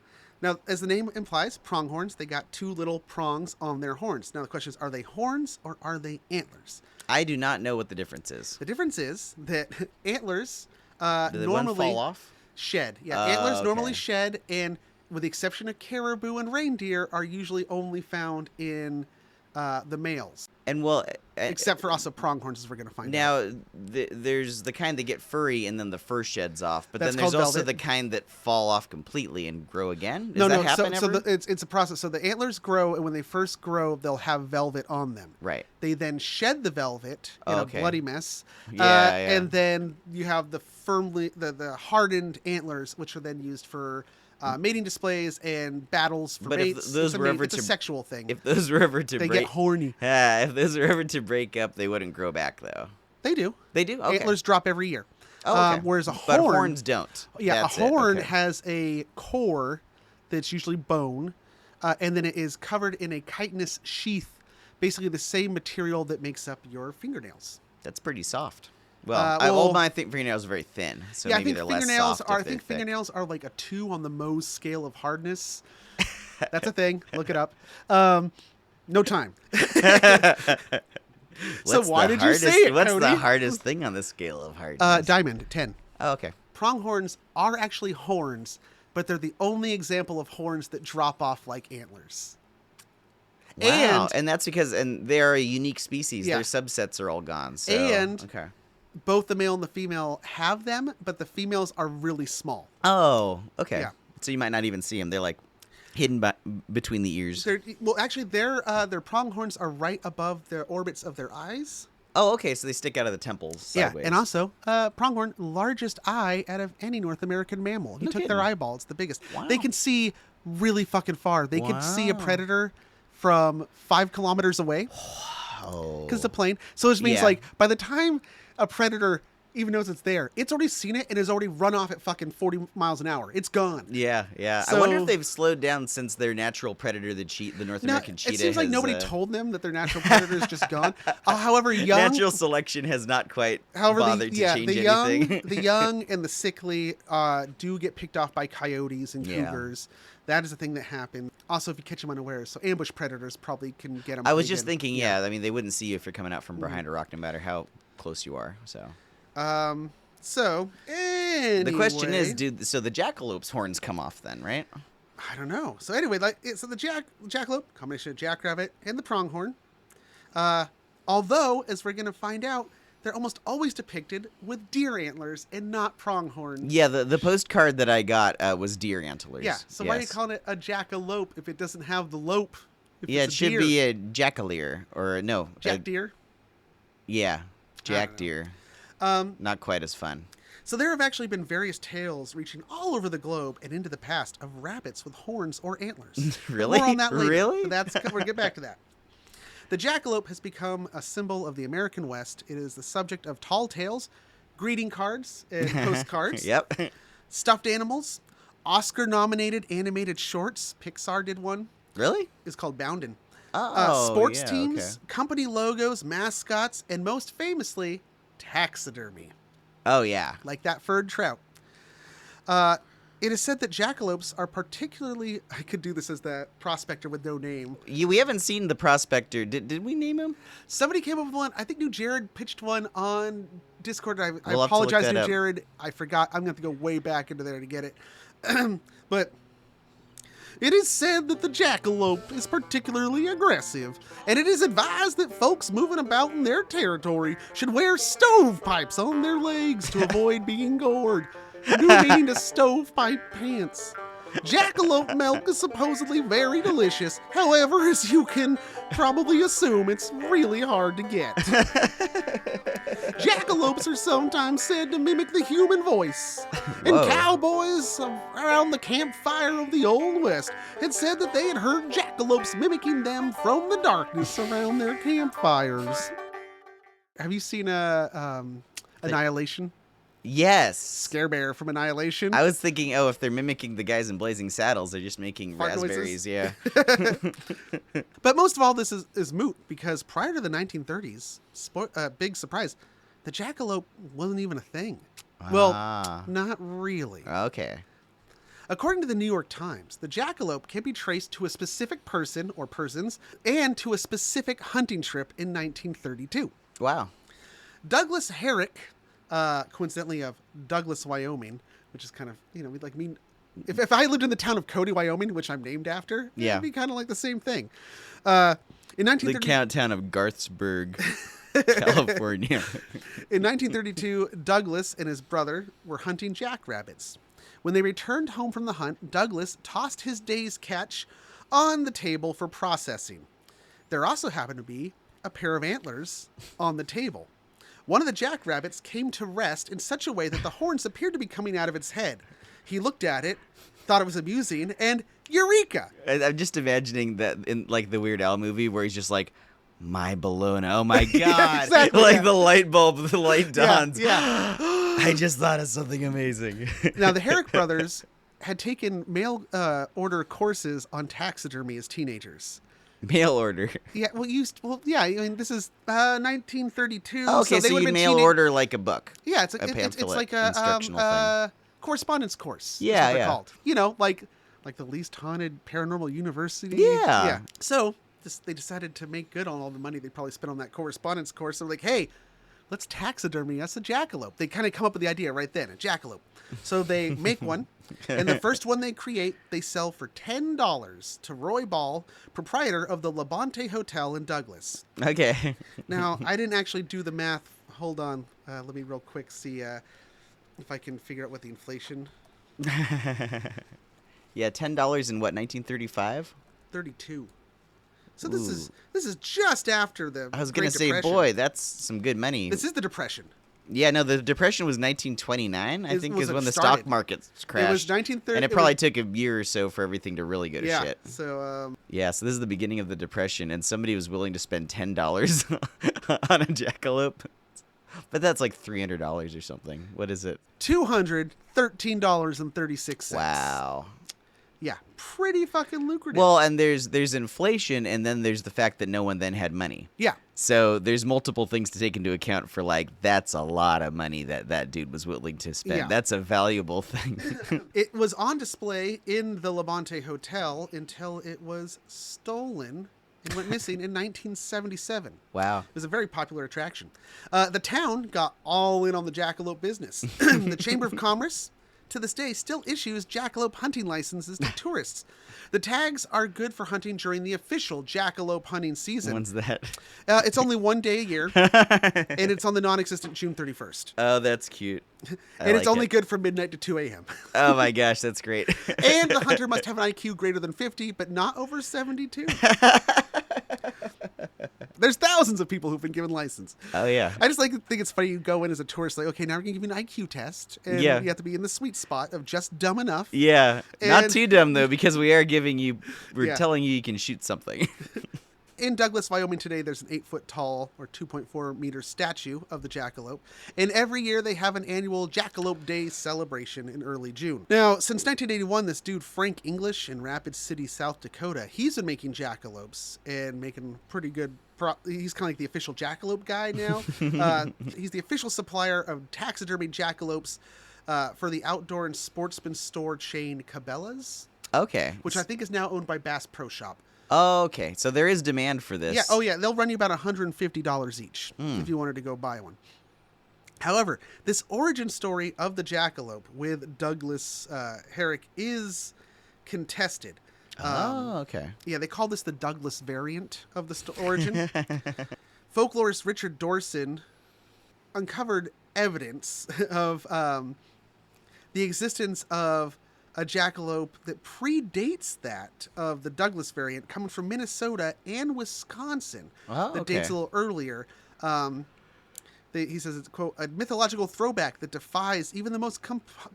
as the name implies, pronghorns, they got two little prongs on their horns. Now the question is, are they horns or are they antlers? I do not know what the difference is. The difference is that antlers... Do normally fall off? Shed. Yeah, antlers normally shed, and with the exception of caribou and reindeer, are usually only found in the males. And except for also pronghorns, as we're going to find out. Now, there's the kind that get furry and then the fur sheds off, but That's then there's also velvet. the kind that fall off completely and grow again. Does that happen so ever? it's a process. So the antlers grow, and when they first grow, they'll have velvet on them. Right. They then shed the velvet in a bloody mess. And then you have the the hardened antlers, which are then used for mating displays and battles for mates. If those were ever it's a sexual thing. If those were ever to they get horny. If those were ever to break up, they wouldn't grow back though. They do. They do. Okay. Antlers drop every year. Oh, okay. Whereas a horn, but horns don't. Yeah, That's a horn okay. has a core that's usually bone, and then it is covered in a chitinous sheath, basically the same material that makes up your fingernails. That's pretty soft. Well, my fingernails are very thin, so maybe they're less soft. I think fingernails are like a 2 on the Mohs scale of hardness. That's a thing. Look it up. No time. So why did you say it, What's Cody? the hardest thing on the scale of hardness? Diamond, 10. Oh, okay. Pronghorns are actually horns, but they're the only example of horns that drop off like antlers. Wow, and that's because they are a unique species. Their subsets are all gone. So, okay. Both the male and the female have them, but the females are really small. Oh, okay. Yeah. So you might not even see them. They're like hidden between the ears. Actually, their pronghorns are right above the orbits of their eyes. Oh, okay. So they stick out of the temples sideways. Yeah, and also, pronghorn, largest eye out of any North American mammal. You took their eyeball. It's the biggest. Wow. They can see really fucking far. They can see a predator from 5 kilometers away. Oh. Because it's a plane. So it means, like, by the time a predator even knows it's there, it's already seen it and has already run off at fucking 40 miles an hour. It's gone. Yeah. So, I wonder if they've slowed down since their natural predator, the North American cheetah. It seems like nobody told them that their natural predator is just gone. However, natural selection has not quite bothered to change anything. The young and the sickly do get picked off by coyotes and cougars. That is a thing that happened. Also, if you catch them unawares, so ambush predators probably can get them. I was just thinking, yeah. I mean, they wouldn't see you if you're coming out from behind a rock, no matter how close you are. So. So anyway, the question is, so the jackalope's horns come off then, right? I don't know. So anyway, so the jackalope, combination of jackrabbit and the pronghorn. Although, as we're gonna find out, they're almost always depicted with deer antlers and not pronghorns. Yeah, the postcard that I got was deer antlers. Yeah. So why are you calling it a jackalope if it doesn't have the lope? Yeah, it should be a jackaleer or no. Jack deer. Yeah, jack deer. Not quite as fun. So there have actually been various tales reaching all over the globe and into the past of rabbits with horns or antlers. Really? More on that later. Really? We'll get back to that. The jackalope has become a symbol of the American West. It is the subject of tall tales, greeting cards, and postcards. Yep. Stuffed animals, Oscar-nominated animated shorts. Pixar did one. Really? It's called Boundin'. Sports teams, company logos, mascots, and most famously, taxidermy. Oh, yeah. Like that furred trout. It is said that jackalopes are particularly... I could do this as the prospector with no name. We haven't seen the prospector. Did we name him? Somebody came up with one. I think New Jared pitched one on Discord. I We'll apologize, New up. Jared. I forgot. I'm going to have to go way back into there to get it. But... it is said that the jackalope is particularly aggressive, and it is advised that folks moving about in their territory should wear stovepipes on their legs to avoid being gored. New meaning to stovepipe pants. Jackalope milk is supposedly very delicious. However, as you can probably assume, it's really hard to get. Jackalopes are sometimes said to mimic the human voice. And cowboys around the campfire of the Old West had said that they had heard jackalopes mimicking them from the darkness around their campfires. Have you seen Annihilation? Yes. Scare Bear from Annihilation. I was thinking, if they're mimicking the guys in Blazing Saddles, they're just making Fart raspberries. noises? Yeah. But most of all, this is moot because prior to the 1930s, big surprise, the jackalope wasn't even a thing. Well, not really. Okay. According to the New York Times, the jackalope can be traced to a specific person or persons and to a specific hunting trip in 1932. Wow. Douglas Herrick, coincidentally of Douglas, Wyoming, which is kind of, if I lived in the town of Cody, Wyoming, which I'm named after, it'd be kind of like the same thing. In 1930, the town of Garthsburg, California. In 1932, Douglas and his brother were hunting jackrabbits. When they returned home from the hunt, Douglas tossed his day's catch on the table for processing. There also happened to be a pair of antlers on the table. One of the jackrabbits came to rest in such a way that the horns appeared to be coming out of its head. He looked at it, thought it was amusing, and eureka! I'm just imagining that in like the Weird Al movie where he's just like, my balloon, oh my God. Exactly, the light bulb, the light dawns. Yeah. I just thought of something amazing. Now, the Herrick brothers had taken mail order courses on taxidermy as teenagers. Mail order. Yeah, I mean, this is 1932. Okay, so you mail order like a book. Yeah, it's like a instructional thing. Correspondence course. Yeah, is what they're called. Like the least haunted paranormal university. Yeah. So they decided to make good on all the money they probably spent on that correspondence course. They're like, hey, let's taxidermy us a jackalope. They kind of come up with the idea right then, a jackalope. So they make one, and the first one they create, they sell for $10 to Roy Ball, proprietor of the Labonte Hotel in Douglas. Okay. Now, I didn't actually do the math. Hold on. Let me real quick see if I can figure out what the inflation... Yeah, $10 in what, 1935? 32. So this is just after the I was going to say, Depression. boy, that's some good money. This is the Depression. Yeah, no, the Depression was 1929, I think, is when the stock market crashed. It was 1930. And it probably took a year or so for everything to really go to shit. So, so this is the beginning of the Depression, and somebody was willing to spend $10 on a jackalope. But that's like $300 or something. What is it? $213.36. Wow. Yeah, pretty fucking lucrative. Well, and there's inflation, and then there's the fact that no one then had money. Yeah. So there's multiple things to take into account for, like, that's a lot of money that dude was willing to spend. Yeah. That's a valuable thing. It was on display in the Levante Hotel until it was stolen and went missing in 1977. Wow. It was a very popular attraction. The town got all in on the jackalope business. The Chamber of Commerce, to this day, still issues jackalope hunting licenses to tourists. The tags are good for hunting during the official jackalope hunting season. When's that? It's only one day a year, and it's on the non-existent June 31st. Oh, that's cute. And it's only good from midnight to 2 a.m. Oh my gosh, that's great. And the hunter must have an IQ greater than 50, but not over 72. There's thousands of people who've been given license. Oh yeah. I just think it's funny. You go in as a tourist, like, okay, now we're gonna give you an IQ test, and Yeah. you have to be in the sweet spot of just dumb enough. Yeah, not And- too dumb though, because we're Yeah. telling you can shoot something. In Douglas, Wyoming today, there's an 8-foot tall or 2.4 meter statue of the jackalope. And every year they have an annual Jackalope Day celebration in early June. Now, since 1981, this dude, Frank English in Rapid City, South Dakota, he's been making jackalopes and making pretty good he's kind of like the official jackalope guy now. He's the official supplier of taxidermy jackalopes for the outdoor and sportsman store chain Cabela's, Okay. which I think is now owned by Bass Pro Shop. Oh, okay. So there is demand for this. Yeah. Oh, yeah. They'll run you about $150 each if you wanted to go buy one. However, this origin story of the jackalope with Douglas Herrick is contested. Oh, okay. Yeah, they call this the Douglas variant of the origin. Folklorist Richard Dorson uncovered evidence of the existence of a jackalope that predates that of the Douglas variant, coming from Minnesota and Wisconsin. Oh, that okay. dates a little earlier. He says it's, quote, a mythological throwback that defies even the most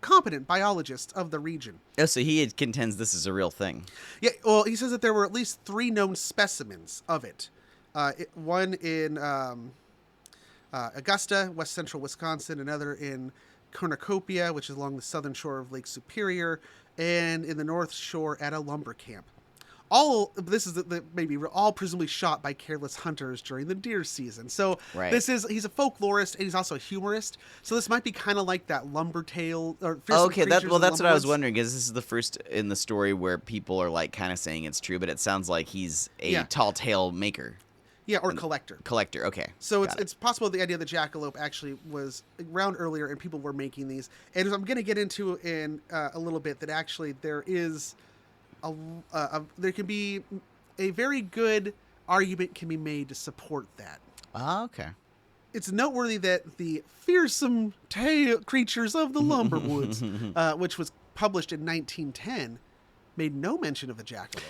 competent biologists of the region. Oh, so he contends this is a real thing. Yeah, well, he says that there were at least 3 known specimens of it. One in Augusta, west central Wisconsin, another in Cornucopia, which is along the southern shore of Lake Superior, and in the north shore at a lumber camp. All this is maybe all presumably shot by careless hunters during the deer season. So Right. he's a folklorist and he's also a humorist. So this might be kind of like that lumber tale or fearsome Okay, creatures in that's what I was Lumberwoods. wondering, because this is the first in the story where people are like kind of saying it's true, but it sounds like he's a Yeah. tall tale maker. Yeah, or collector. Collector, okay. So Got it. it's possible the idea of the jackalope actually was around earlier and people were making these. And as I'm going to get into in a little bit, that actually there is there can be a very good argument can be made to support that. Oh, okay. It's noteworthy that the fearsome creatures of the Lumberwoods, which was published in 1910, made no mention of the jackalope.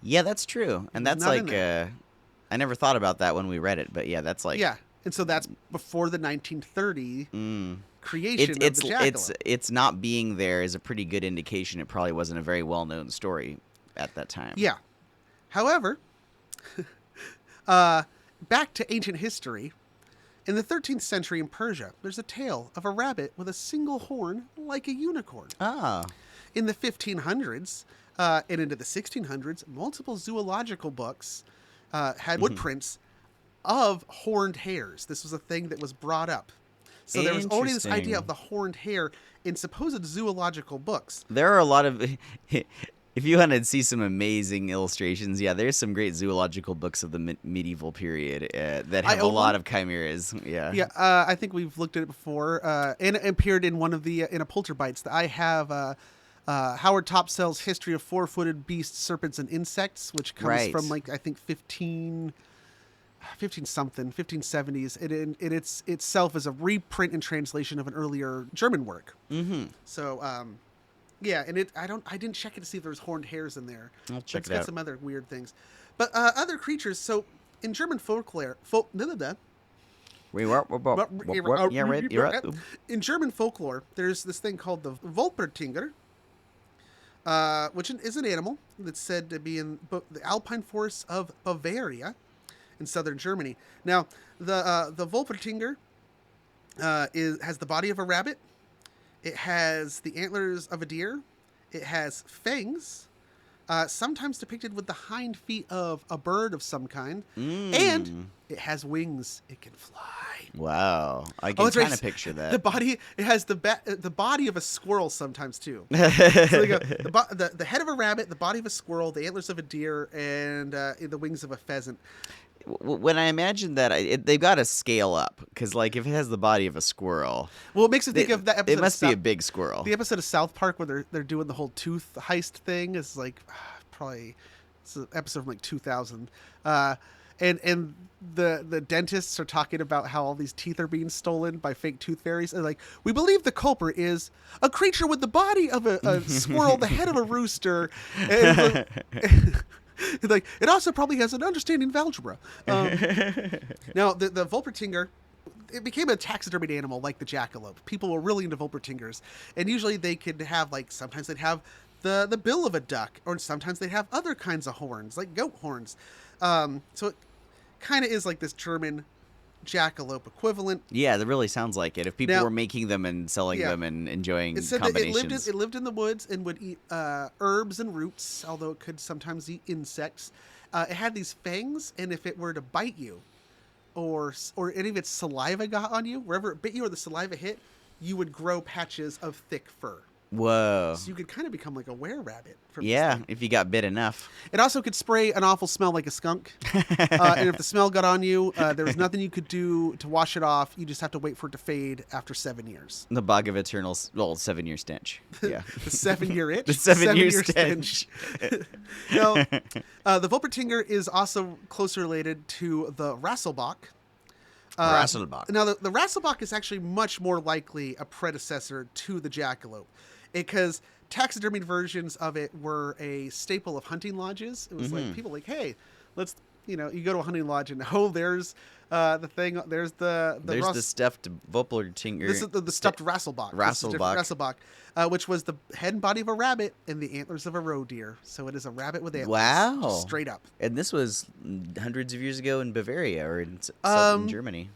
Yeah, that's true. And that's Not in like there. I never thought about that when we read it, but yeah, that's like Yeah, and so that's before the 1930 creation of the jackalope. It's not being there is a pretty good indication it probably wasn't a very well-known story at that time. Yeah. However, back to ancient history. In the 13th century in Persia, there's a tale of a rabbit with a single horn like a unicorn. Oh. In the 1500s and into the 1600s, multiple zoological books had woodprints of horned hares. This was a thing that was brought up. So there was already this idea Interesting. of the horned hare in supposed zoological books. There are a lot of if you want to see some amazing illustrations, yeah, there's some great zoological books of the medieval period that have a own lot one. of chimeras. Yeah. Yeah, I think we've looked at it before, and it appeared in one of the in a Polterbites that I have. Howard Topsell's History of Four-Footed Beasts, Serpents, and Insects, which comes Right. from like I think 1570s. It itself is a reprint and translation of an earlier German work. Mm-hmm. So yeah, and I didn't check it to see if there was horned hares in there. I'll check It's it got out. some other weird things, but other creatures. So in German folklore, in German folklore, there's this thing called the Wolpertinger, which is an animal that's said to be in the alpine forests of Bavaria in southern Germany. Now, the Wolpertinger has the body of a rabbit. It has the antlers of a deer. It has fangs, sometimes depicted with the hind feet of a bird of some kind, and it has wings. It can fly. Wow, I can kind of picture that. The body, it has the body of a squirrel sometimes too. So they go the head of a rabbit, the body of a squirrel, the antlers of a deer, and the wings of a pheasant. When I imagine that, they've got to scale up because, like, if it has the body of a squirrel, well, it makes me think of that episode. It must be a big squirrel. The episode of South Park where they're doing the whole tooth heist thing is like it's an episode from like 2000, and the dentists are talking about how all these teeth are being stolen by fake tooth fairies. And like, we believe the culprit is a creature with the body of a squirrel, the head of a rooster. And like, it also probably has an understanding of algebra. Now, the Volpertinger, it became a taxidermied animal like the jackalope. People were really into Volpertingers. And usually they could have, like, sometimes they'd have the bill of a duck, or sometimes they'd have other kinds of horns, like goat horns. So it kind of is like this German jackalope equivalent. Yeah, that really sounds like it. If people were making them and selling them and enjoying combinations. It lived in the woods and would eat herbs and roots, although it could sometimes eat insects. It had these fangs, and if it were to bite you, or any of its saliva got on you, wherever it bit you or the saliva hit, you would grow patches of thick fur. Whoa. So you could kind of become like a were-rabbit. Yeah, if you got bit enough. It also could spray an awful smell like a skunk. And if the smell got on you, there was nothing you could do to wash it off. You just have to wait for it to fade after 7 years. The bog of eternal, 7-year stench. Yeah. The 7-year itch? The 7-year stench. Now, the Volpertinger is also closely related to the Rasselbach. Rasselbach. Now, the Rasselbach is actually much more likely a predecessor to the jackalope, because taxidermied versions of it were a staple of hunting lodges. It was like, people like, hey, let's, you go to a hunting lodge and, there's the thing, there's the stuffed Volpertinger. This is the stuffed Rasselbach. Rasselbach, which was the head and body of a rabbit and the antlers of a roe deer. So it is a rabbit with antlers. Wow. Just straight up. And this was hundreds of years ago in Bavaria or in southern Germany.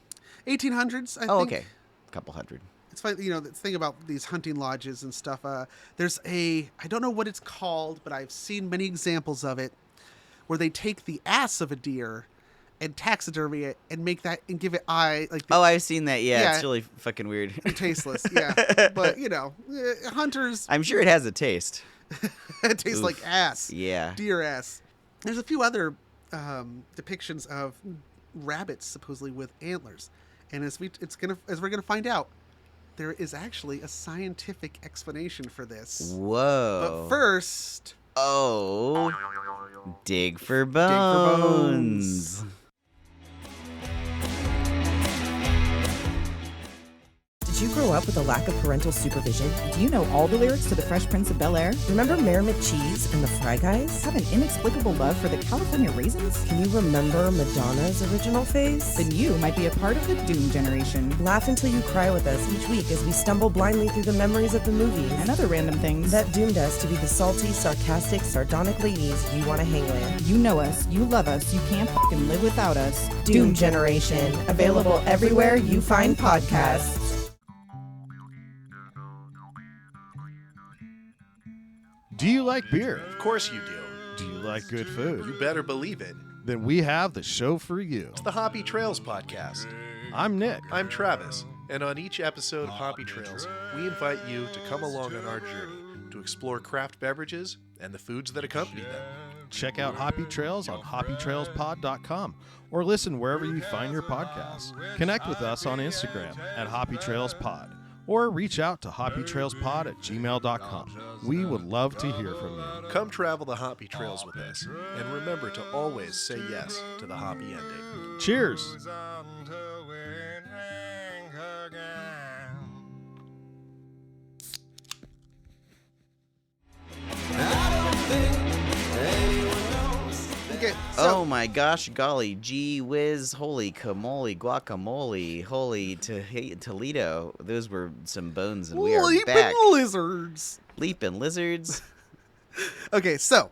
1800s, I think. Oh, okay. A couple hundred. It's funny, the thing about these hunting lodges and stuff, there's I don't know what it's called, but I've seen many examples of it, where they take the ass of a deer and taxidermy it and make that and give it I've seen that. Yeah, it's really fucking weird. And tasteless, yeah. But, hunters... I'm sure it has a taste. It tastes like ass. Yeah. Deer ass. There's a few other depictions of rabbits, supposedly, with antlers. And as we're gonna find out, there is actually a scientific explanation for this. Whoa. But first... dig for bones. Did you grow up with a lack of parental supervision? Do you know all the lyrics to The Fresh Prince of Bel-Air? Remember Mayor McCheese and the Fry Guys? Have an inexplicable love for the California Raisins? Can you remember Madonna's original phase? Then you might be a part of the Doom generation. Laugh until you cry with us each week as we stumble blindly through the memories of the movies and other random things that doomed us to be the salty, sarcastic, sardonic ladies you want to hang with. You know us, you love us, you can't fucking live without us. Doom Generation, available everywhere you find podcasts. Do you like beer? Of course you do. Do you like good food? You better believe it. Then we have the show for you. It's the Hoppy Trails Podcast. I'm Nick. I'm Travis. And on each episode of Hoppy Trails, we invite you to come along on our journey to explore craft beverages and the foods that accompany them. Check out Hoppy Trails on hoppytrailspod.com or listen wherever you find your podcasts. Connect with us on Instagram at hoppytrailspod. Or reach out to hoppytrailspod@gmail.com. We would love to hear from you. Come travel the Hoppy Trails with us, and remember to always say yes to the hoppy ending. Cheers! Okay, so, Oh my gosh, golly, gee whiz, holy camole, guacamole, holy Toledo. Those were some bones, and we are leaping back. lizards. Leaping lizards. Okay, so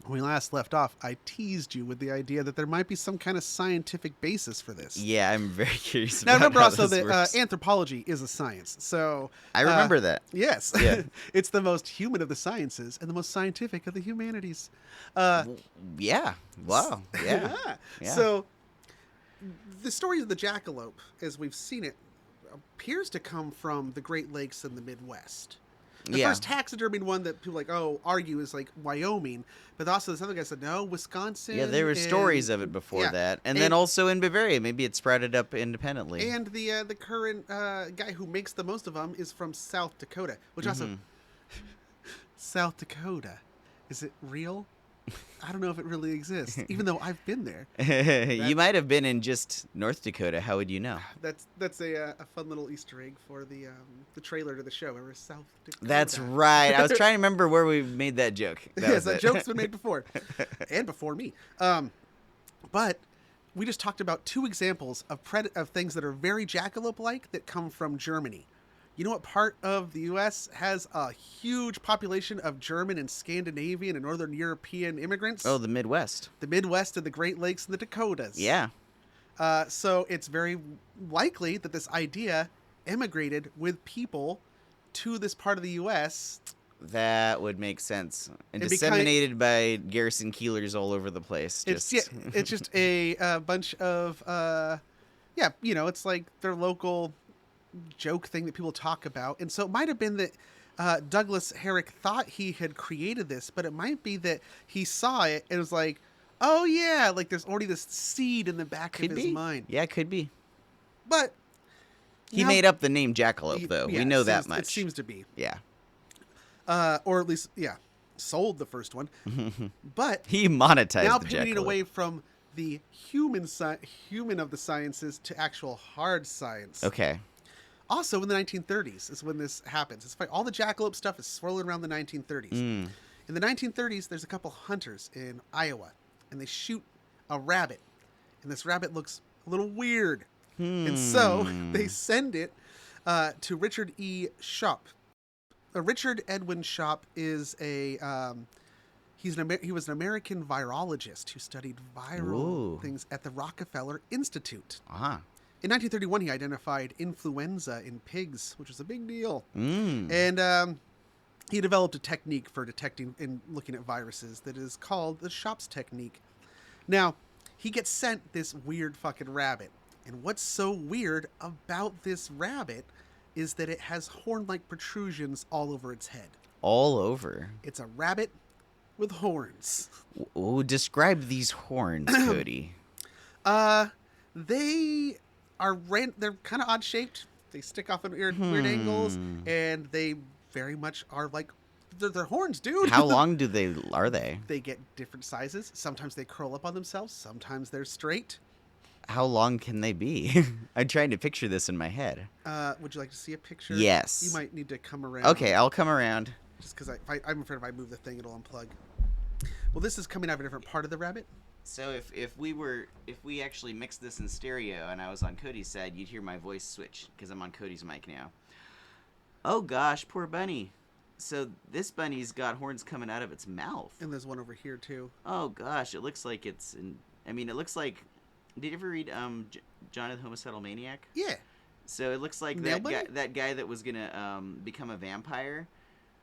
When we last left off, I teased you with the idea that there might be some kind of scientific basis for this. Yeah, I'm very curious Now, about remember how also this that works. anthropology is a science. So I remember that. Yes. Yeah. It's the most human of the sciences and the most scientific of the humanities. Yeah. Wow. Yeah. Yeah. So the story of the jackalope, as we've seen it, appears to come from the Great Lakes and the Midwest. The first taxidermied one that people argue is like Wyoming, but also this other guy said no, Wisconsin. Yeah, there were stories of it before that, and then also in Bavaria. Maybe it sprouted up independently. And the current guy who makes the most of them is from South Dakota, which also South Dakota, is it real? I don't know if it really exists, even though I've been there. You might have been in just North Dakota. How would you know? That's a fun little Easter egg for the trailer to the show. Remember South Dakota? That's right. I was trying to remember where we made that joke. That joke's been made before, and before me. But we just talked about two examples of things that are very jackalope-like that come from Germany. You know what part of the U.S. has a huge population of German and Scandinavian and Northern European immigrants? Oh, the Midwest. The Midwest and the Great Lakes and the Dakotas. Yeah. So it's very likely that this idea emigrated with people to this part of the U.S. That would make sense. And It disseminated by Garrison Keelers all over the place. It's just a bunch of, it's like their local joke thing that people talk about. And so it might have been that Douglas Herrick thought he had created this, but it might be that he saw it and was like, oh yeah, like there's already this seed in the back of his mind. Yeah, it could be. But he made up the name Jackalope, though. Yeah, we know that much. It seems to be. Yeah. Or at least, sold the first one. But he monetized now the pivoting Jackalope. away from the human of the sciences to actual hard science. Okay. Also, in the 1930s is when this happens. It's like all the jackalope stuff is swirling around the 1930s. In the 1930s, there's a couple hunters in Iowa, and they shoot a rabbit, and this rabbit looks a little weird. And so they send it to Richard E. Shop. Richard Edwin Shop is he was an American virologist who studied viral things at the Rockefeller Institute. Uh-huh. In 1931, he identified influenza in pigs, which was a big deal. And he developed a technique for detecting and looking at viruses that is called the Shop's technique. Now, he gets sent this weird fucking rabbit. And what's so weird about this rabbit is that it has horn-like protrusions all over its head. All over? It's a rabbit with horns. Oh, describe these horns, Cody. They're kind of odd-shaped. They stick off at weird angles, and they very much are like they're horns, dude. How long are they? They get different sizes. Sometimes they curl up on themselves. Sometimes they're straight. How long can they be? I'm trying to picture this in my head. Would you like to see a picture? Yes. You might need to come around. Okay, I'll come around. Just because I'm afraid if I move the thing, it'll unplug. Well, this is coming out of a different part of the rabbit. So if we actually mixed this in stereo and I was on Cody's side, you'd hear my voice switch because I'm on Cody's mic now. Oh gosh, poor bunny. So this bunny's got horns coming out of its mouth. And there's one over here too. Oh gosh, it looks like it looks like. Did you ever read John the Homicidal Maniac? Yeah. So it looks like that guy that was gonna become a vampire,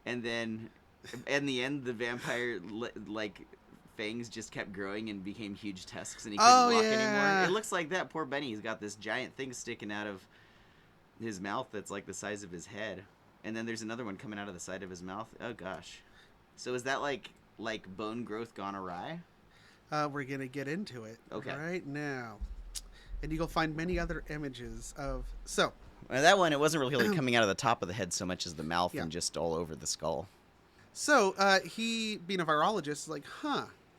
and then in the end the vampire fangs just kept growing and became huge tusks and he couldn't walk anymore. It looks like that. Poor bunny. He's got this giant thing sticking out of his mouth that's like the size of his head, and then there's another one coming out of the side of his mouth. Oh gosh. So is that like bone growth gone awry? We're going to get into it right now. And you'll find many other images of... So... Well, that one, it wasn't really coming out of the top of the head so much as the mouth and just all over the skull. So, he, being a virologist, is like,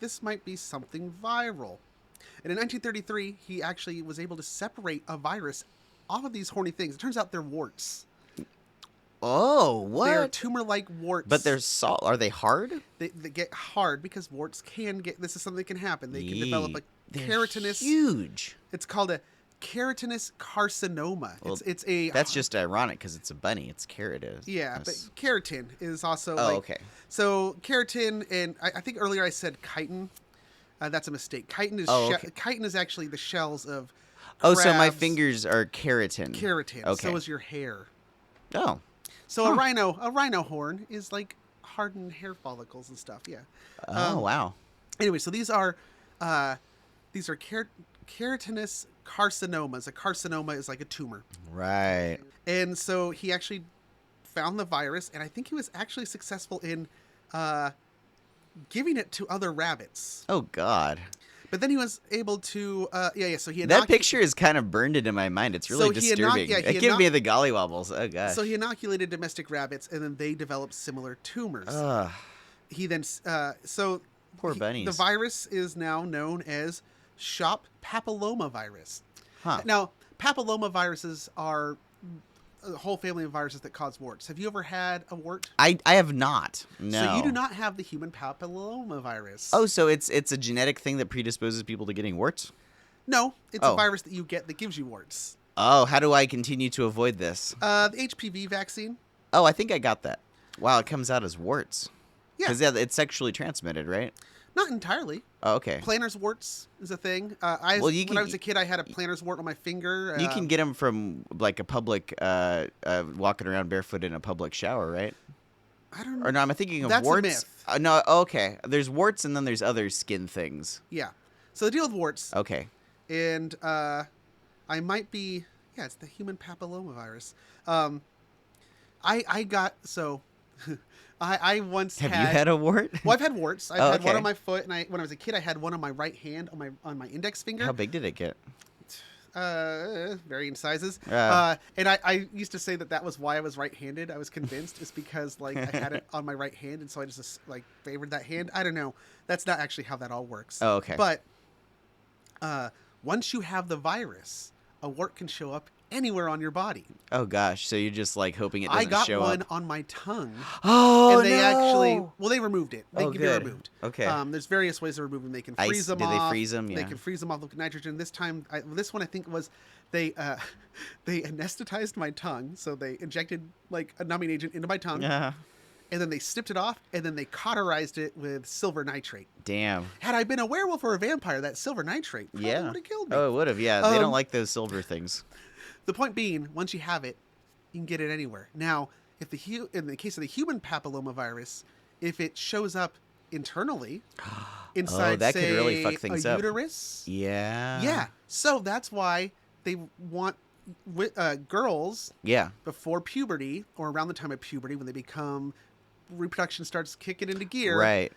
this might be something viral. And in 1933, he actually was able to separate a virus off of these horny things. It turns out they're warts. Oh, what? They are tumor-like warts. But they're are they hard? They get hard because warts can get... This is something that can happen. They can develop a they're keratinous... huge. It's called a keratinous carcinoma. Well, It's a That's just ironic because it's a bunny. It's keratin. yeah, but keratin is also okay. So keratin, and I think earlier I said chitin. That's a mistake. Chitin is chitin is actually the shells of crabs. So my fingers are keratin. Keratin. Okay. So is your hair. Oh. So a rhino horn is like hardened hair follicles and stuff. Yeah. Oh wow. Anyway, so these are keratinous carcinomas. A carcinoma is like a tumor. Right. And so he actually found the virus, and I think he was actually successful in giving it to other rabbits. Oh God. But then he was able to, so he that picture is kind of burned into my mind. It's really disturbing. It gives me the gollywobbles. Oh gosh. So he inoculated domestic rabbits, and then they developed similar tumors. He then, poor bunnies. The virus is now known as shop papillomavirus. Huh. Now, papillomaviruses are a whole family of viruses that cause warts. Have you ever had a wart? I have not. No. So you do not have the human papillomavirus. Oh, so it's a genetic thing that predisposes people to getting warts? No, it's a virus that you get that gives you warts. Oh, how do I continue to avoid this? The HPV vaccine. Oh, I think I got that. Wow, it comes out as warts. Yeah. Because it's sexually transmitted, right? Not entirely. Oh, okay. Plantar's warts is a thing. When I was a kid, I had a plantar's wart on my finger. You can get them from like a public, walking around barefoot in a public shower, right? I don't know. Or no, I'm thinking of That's warts. a myth. No, okay. There's warts and then there's other skin things. Yeah. So the deal with warts. Okay. And I might be, it's the human papillomavirus. I got, so I once Have you had a wart? Well, I've had warts. I've had one okay. on my foot, and when I was a kid, I had one on my right hand, on my index finger. How big did it get? Varying sizes. And I used to say that was why I was right-handed. I was convinced it's because like I had it on my right hand, and so I just like favored that hand. I don't know. That's not actually how that all works. Oh, okay. But once you have the virus, a wart can show up anywhere on your body. Oh gosh, so you're just like hoping it doesn't show up. I got one on my tongue. Oh, and they removed it. They good. be removed. Okay. There's various ways to remove them. They can freeze them off. Did they freeze them? Yeah. They can freeze them off with nitrogen. This time, this one I think was they anesthetized my tongue. So they injected like a numbing agent into my tongue. Yeah. And then they snipped it off, and then they cauterized it with silver nitrate. Damn. Had I been a werewolf or a vampire, that silver nitrate probably would have killed me. Oh, it would have. Yeah, they don't like those silver things. The point being, once you have it, you can get it anywhere. Now, if in the case of the human papillomavirus, if it shows up internally, inside, that say, could really fuck things a up. uterus. Yeah. Yeah. So that's why they want girls before puberty or around the time of puberty when they become reproduction starts kicking into gear. Right.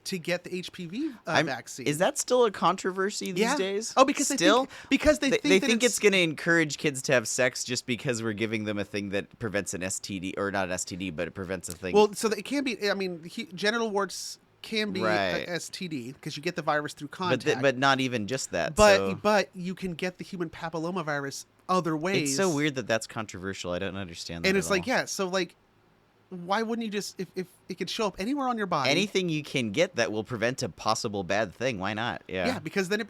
To get the HPV vaccine. Is that still a controversy these days? Oh, because they think it's going to encourage kids to have sex just because we're giving them a thing that prevents an STD, or not an STD, but it prevents a thing. Well, so it can be. I mean, genital warts can be a STD because you get the virus through contact. But not even just that. But you can get the human papillomavirus other ways. It's so weird that that's controversial. I don't understand that. And it's like, so like, why wouldn't you just, if it could show up anywhere on your body? Anything you can get that will prevent a possible bad thing, why not? Yeah. Yeah, because then it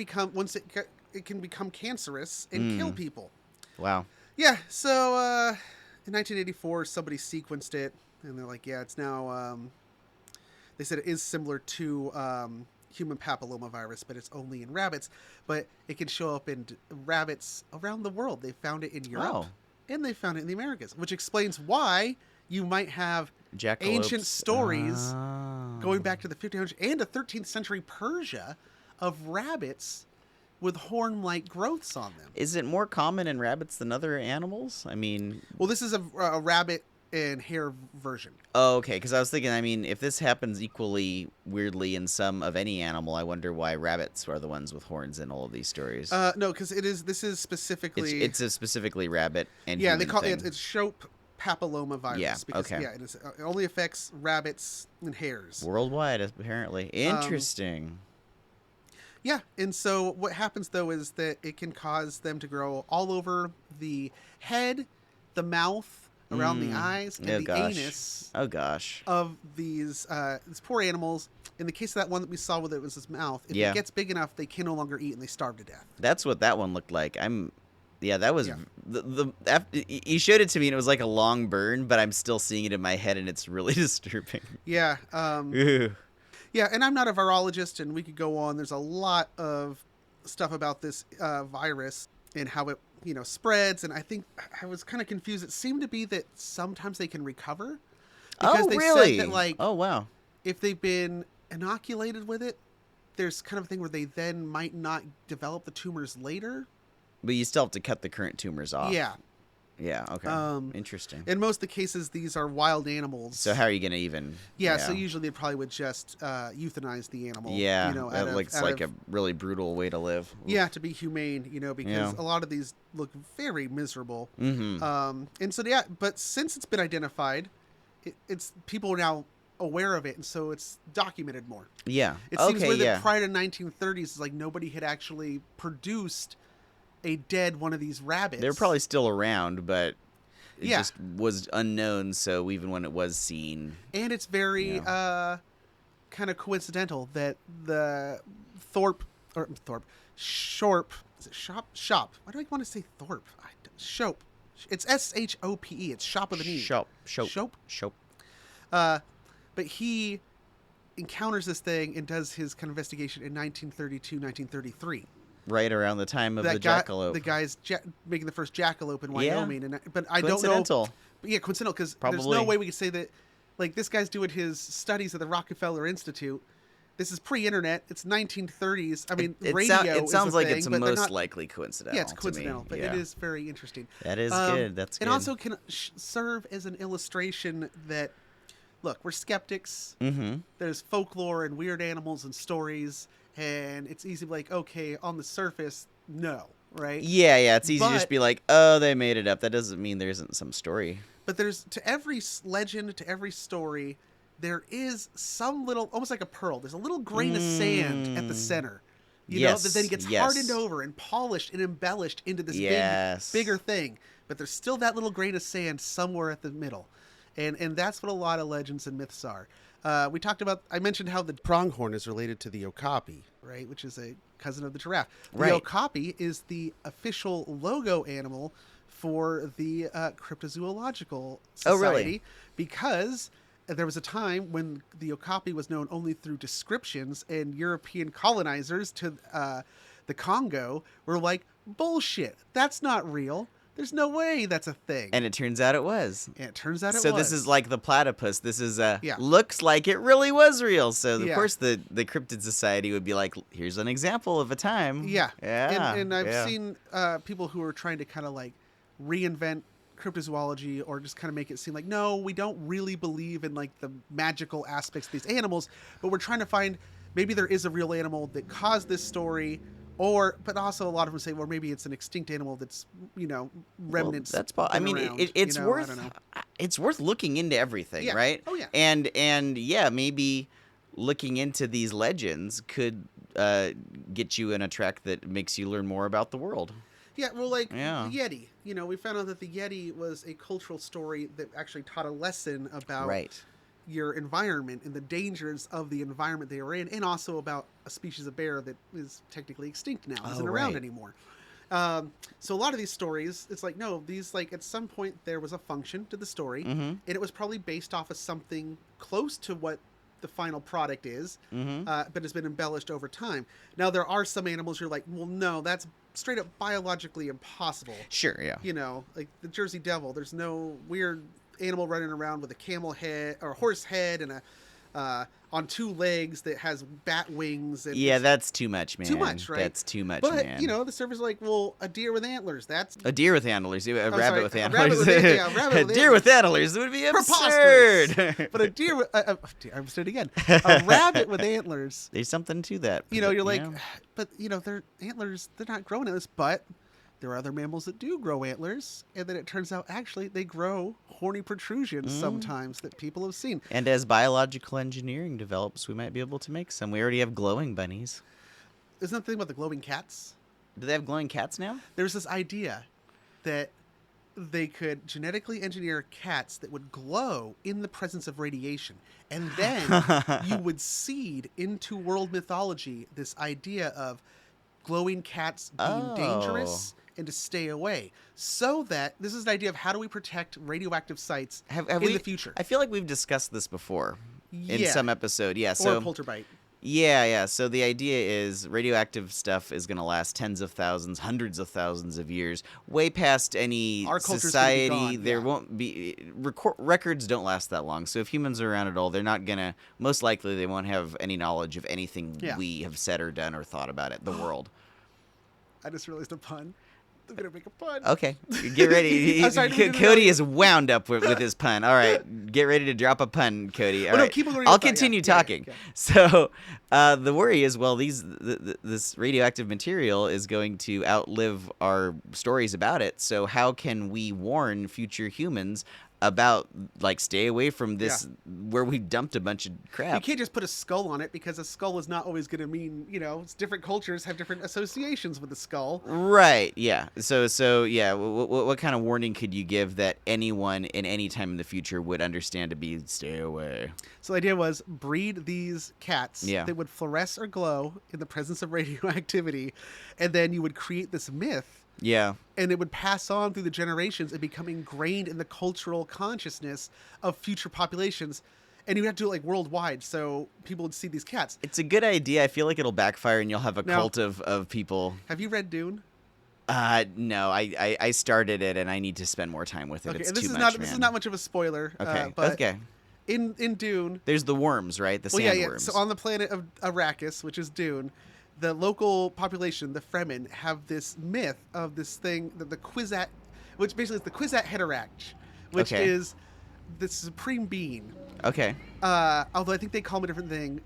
can become cancerous and kill people. Wow. Yeah, so in 1984, somebody sequenced it, and they're like, it's now, they said it is similar to human papillomavirus, but it's only in rabbits. But it can show up in rabbits around the world. They found it in Europe, and they found it in the Americas, which explains why you might have Jackalopes. ancient stories going back to the 1500s and the 13th century Persia of rabbits with horn-like growths on them. Is it more common in rabbits than other animals? I mean... Well, this is a rabbit and hare version. Oh, okay, because I was thinking, I mean, if this happens equally weirdly in some of any animal, I wonder why rabbits are the ones with horns in all of these stories. No, because this is specifically... It's a specifically rabbit and human they call it, it's Shope papillomavirus. Yeah, because, okay. It only affects rabbits and hares. Worldwide, apparently. Interesting. Yeah, and so what happens, though, is that it can cause them to grow all over the head, the mouth, around the eyes and the anus Oh gosh. of these poor animals. In the case of that one that we saw with it was his mouth, if it gets big enough, they can no longer eat and they starve to death. That's what that one looked like. That was you showed it to me and it was like a long burn, but I'm still seeing it in my head and it's really disturbing. Yeah. Yeah, and I'm not a virologist, and we could go on. There's a lot of stuff about this virus and how it, spreads. And I think I was kind of confused. It seemed to be that sometimes they can recover. Because they really? said that, oh, wow. If they've been inoculated with it, there's kind of a thing where they then might not develop the tumors later. But you still have to cut the current tumors off. Yeah. Yeah, okay. Interesting. In most of the cases, these are wild animals. So how are you going to even... Yeah, so usually they probably would just euthanize the animal. Yeah, that looks like a really brutal way to live. Yeah, to be humane, because a lot of these look very miserable. Mm-hmm. And so, but since it's been identified, it's people are now aware of it, and so it's documented more. Yeah. It seems weird that prior to 1930s, it's like nobody had actually produced a dead one of these rabbits. They're probably still around, but it just was unknown. So even when it was seen, and it's very kind of coincidental that the Shorp. Is it Shop? Why do I want to say Thorpe? Shope. It's Shope. It's Shop with an E. Shope. But he encounters this thing and does his kind of investigation in 1932, 1933. Right around the time of the jackalope. The guy's making the first jackalope in Wyoming. But I don't know. Coincidental. Yeah, coincidental, because there's no way we could say that, like, this guy's doing his studies at the Rockefeller Institute. This is pre-internet. It's 1930s. I mean, radio It sounds is a like thing, it's but most likely coincidental. Yeah, it's coincidental, but it is very interesting. That is good. That's good. And also can serve as an illustration that, look, we're skeptics. Mm-hmm. There's folklore and weird animals and stories, and it's easy to be like, okay, on the surface, no, right? Yeah, it's easy to just be like, oh, they made it up. That doesn't mean there isn't some story. But there's, to every legend, to every story, there is some little, almost like a pearl. There's a little grain of sand at the center. You know, that then gets hardened over and polished and embellished into this bigger thing. But there's still that little grain of sand somewhere at the middle. And that's what a lot of legends and myths are. We talked about, I mentioned how the pronghorn is related to the okapi, right? Which is a cousin of the giraffe. The okapi is the official logo animal for the Cryptozoological Society. Oh, really? Because there was a time when the okapi was known only through descriptions, and European colonizers to the Congo were like, bullshit, that's not real. There's no way that's a thing. And it turns out it was. So this is like the platypus. This is looks like it really was real. So of course the Cryptid Society would be like, here's an example of a time. Yeah. And I've seen people who are trying to kind of like reinvent cryptozoology, or just kind of make it seem like, no, we don't really believe in like the magical aspects of these animals, but we're trying to find, maybe there is a real animal that caused this story. But also a lot of them say, well, maybe it's an extinct animal that's, remnants. Well, that's I mean, it's worth looking into everything, right? Oh yeah. And maybe looking into these legends could get you on a track that makes you learn more about the world. Yeah, well, like the Yeti. We found out that the Yeti was a cultural story that actually taught a lesson about your environment and the dangers of the environment they were in, and also about a species of bear that is technically extinct now, isn't around anymore. So a lot of these stories, it's like, no, these, like, at some point there was a function to the story, and it was probably based off of something close to what the final product is, but has been embellished over time. Now, there are some animals you're like, well, no, that's straight up biologically impossible. Sure, yeah. Like the Jersey Devil, there's no weird animal running around with a camel head or horse head and on two legs that has bat wings. And that's too much, man. Too much, right? That's too much, man. But, the server's like, well, a deer with antlers, that's... A deer with antlers. A rabbit with antlers. A deer with antlers would be absurd. But a deer with... I'm saying it again. A rabbit with antlers. There's something to that. You're like, but, their antlers, they're not growing antlers, but... There are other mammals that do grow antlers, and then it turns out actually they grow horny protrusions sometimes that people have seen. And as biological engineering develops, we might be able to make some. We already have glowing bunnies. Isn't that the thing about the glowing cats? Do they have glowing cats now? There's this idea that they could genetically engineer cats that would glow in the presence of radiation. And then you would seed into world mythology this idea of glowing cats being dangerous and to stay away. So that this is an idea of how do we protect radioactive sites in the future. I feel like we've discussed this before in some episode. Yeah, or a polterbite. Yeah. So the idea is radioactive stuff is going to last tens of thousands, hundreds of thousands of years, way past any Our culture's society. gonna be gone, There won't be records don't last that long. So if humans are around at all, they're not gonna. Most likely, they won't have any knowledge of anything we have said or done or thought about it. The world. I just realized a pun. I'm gonna make a pun. Okay, get ready. I'm sorry, Cody is wound up with his pun. All right, get ready to drop a pun, Cody. All no, right, keep on going I'll with that, continue yeah. talking. Yeah. So the worry is, well, this radioactive material is going to outlive our stories about it. So how can we warn future humans about, like, stay away from this where we dumped a bunch of crap? You can't just put a skull on it because a skull is not always going to mean, it's different cultures have different associations with the skull. Right, yeah. So yeah, what kind of warning could you give that anyone in any time in the future would understand to be stay away? So the idea was breed these cats Yeah. that would fluoresce or glow in the presence of radioactivity, and then you would create this myth. Yeah. And it would pass on through the generations and become ingrained in the cultural consciousness of future populations. And you would have to do it like worldwide, so people would see these cats. It's a good idea. I feel like it'll backfire and you'll have a Now- cult of people. Have you read Dune? No, I started it and I need to spend more time with it. Okay, It's and this too is much, not man. this is not much of a spoiler. Okay. But Okay. in Dune, There's the worms, right? The well, yeah. sandworms. So on the planet of Arrakis, which is Dune, the local population, the Fremen, have this myth of this thing that the Kwisatz, which basically is the Kwisatz Haderach, which Okay. is the supreme being. Okay. Although I think they call them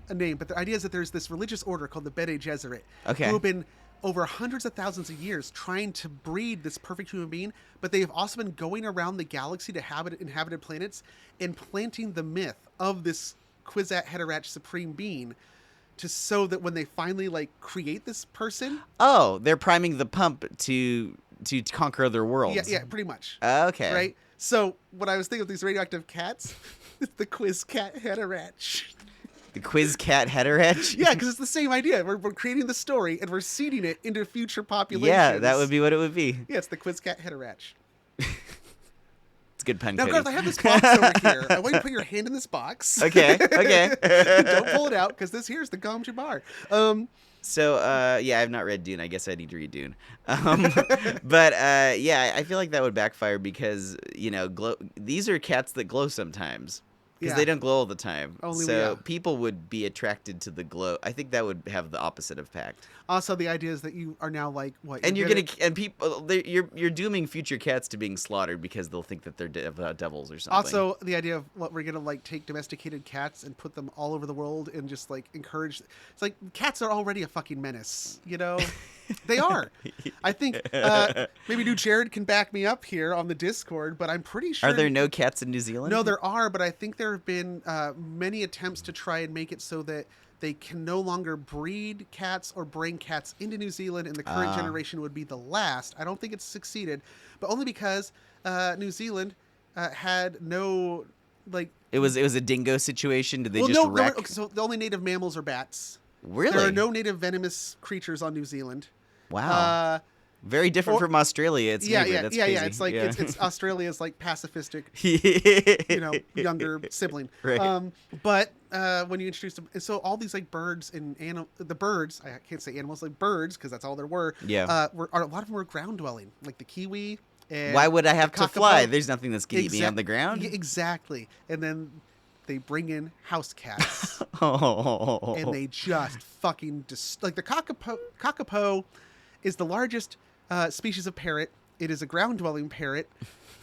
a name, but the idea is that there's this religious order called the Bene Gesserit, Okay. who have been over hundreds of thousands of years trying to breed this perfect human being, but they have also been going around the galaxy to inhabited planets and planting the myth of this Kwisatz Haderach supreme being, so that when they finally create this person, Oh, they're priming the pump to conquer other worlds. yeah, pretty much, Okay. right? So when I was thinking of these radioactive cats, it's the Kwisatz Haderach. The Quiz Cat Haderach? Yeah, because it's the same idea. We're creating the story and we're seeding it into future populations. Yeah, that would be what it would be. Yeah, it's the Kwisatz Haderach. It's a good pun, Now, Cody. Garth, I have this box over here. I want you to put your hand in this box. Okay. Don't pull it out, because this here's the Gom Jabbar. So, yeah, I've not read Dune. I guess I need to read Dune. But, yeah, I feel like that would backfire because, these are cats that glow sometimes. Because Yeah. they don't glow all the time. Only so people would be attracted to the glow. I think that would have the opposite effect. Also, the idea is that you are now what? And you're dooming future cats to being slaughtered because they'll think that they're devils or something. Also, the idea of what we're gonna take domesticated cats and put them all over the world and just encourage. It's like cats are already a fucking menace, They are. I think maybe New Jared can back me up here on the Discord, but I'm pretty sure. Are there no cats in New Zealand? No, there are, but I think there have been many attempts to try and make it so that they can no longer breed cats or bring cats into New Zealand, and the current generation would be the last. I don't think it's succeeded, but only because New Zealand had no It was a dingo situation. Did they just no, wreck? okay, so the only native mammals are bats. Really? There are no native venomous creatures on New Zealand. Wow. Very different from Australia. It's Yeah. That's crazy. It's it's Australia's pacifistic, younger sibling. Right. But when you introduce them, and so all these birds and the birds, I can't say animals, birds, because that's all there were. Yeah. A lot of them were ground dwelling, like the kiwi. And Why would I have the to fly? kakapo. There's nothing that's getting me on the ground. Yeah, exactly. And then they bring in house cats. Oh. And they just fucking the kakapo is the largest species of parrot. It is a ground-dwelling parrot.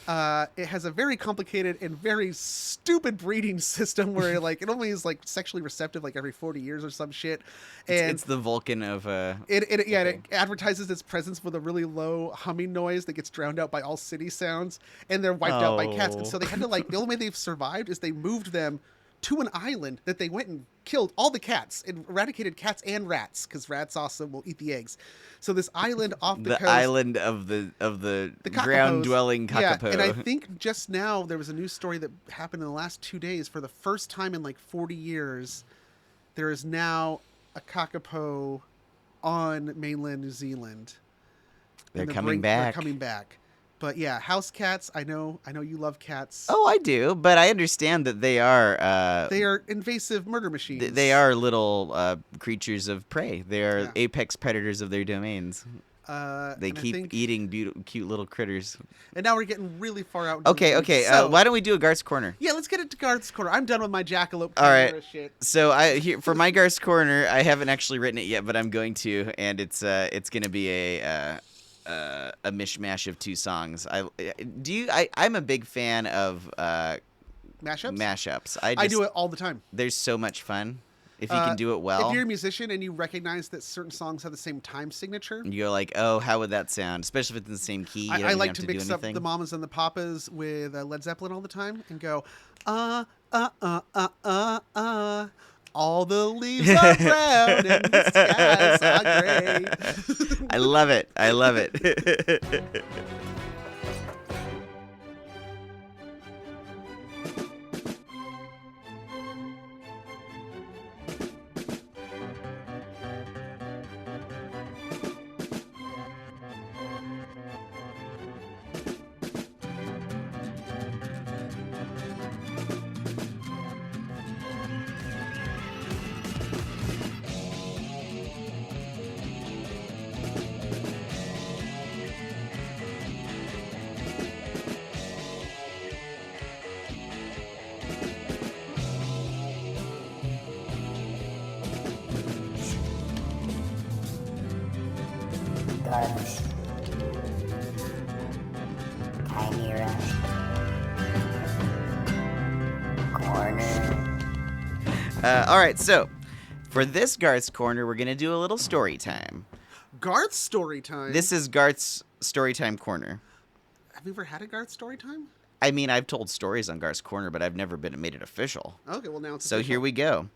It has a very complicated and very stupid breeding system where it only is sexually receptive every 40 years or some shit. And it's the Vulcan of it advertises its presence with a really low humming noise that gets drowned out by all city sounds, and they're wiped out by cats. And so they had to the only way they've survived is they moved them to an island that they went and killed all the cats and eradicated cats and rats because rats also will eat the eggs. So this island off the coast, island of the ground dwelling kakapo. Yeah, and I think just now there was a news story that happened in the last 2 days. For the first time in like 40 years, there is now a kakapo on mainland New Zealand. They're coming back. They're coming back. But yeah, house cats. I know you love cats. Oh, I do, but I understand that they are invasive murder machines. They are little creatures of prey. They are apex predators of their domains. They keep eating cute little critters. And now we're getting really far out. Okay. So, why don't we do a Garth's Corner? Yeah, let's get it to Garth's Corner. I'm done with my Jackalope All right. shit. So for my Garth's Corner, I haven't actually written it yet, but I'm going to, and it's going to be a mishmash of two songs. I'm a big fan of mashups. I do it all the time. There's so much fun if you can do it well. If you're a musician and you recognize that certain songs have the same time signature, you go like, oh, how would that sound? Especially if it's in the same key. You don't I like have to do mix up anything. the Mamas and the Papas with Led Zeppelin all the time and go, all the leaves are brown and the skies are gray. I love it. Garth's Chimera Corner. All right, so for this Garth's Corner, we're going to do a little story time. Garth's story time? This is Garth's story time corner. Have you ever had a Garth story time? I mean, I've told stories on Garth's Corner, but I've never made it official. Okay, well now it's So official. here we go.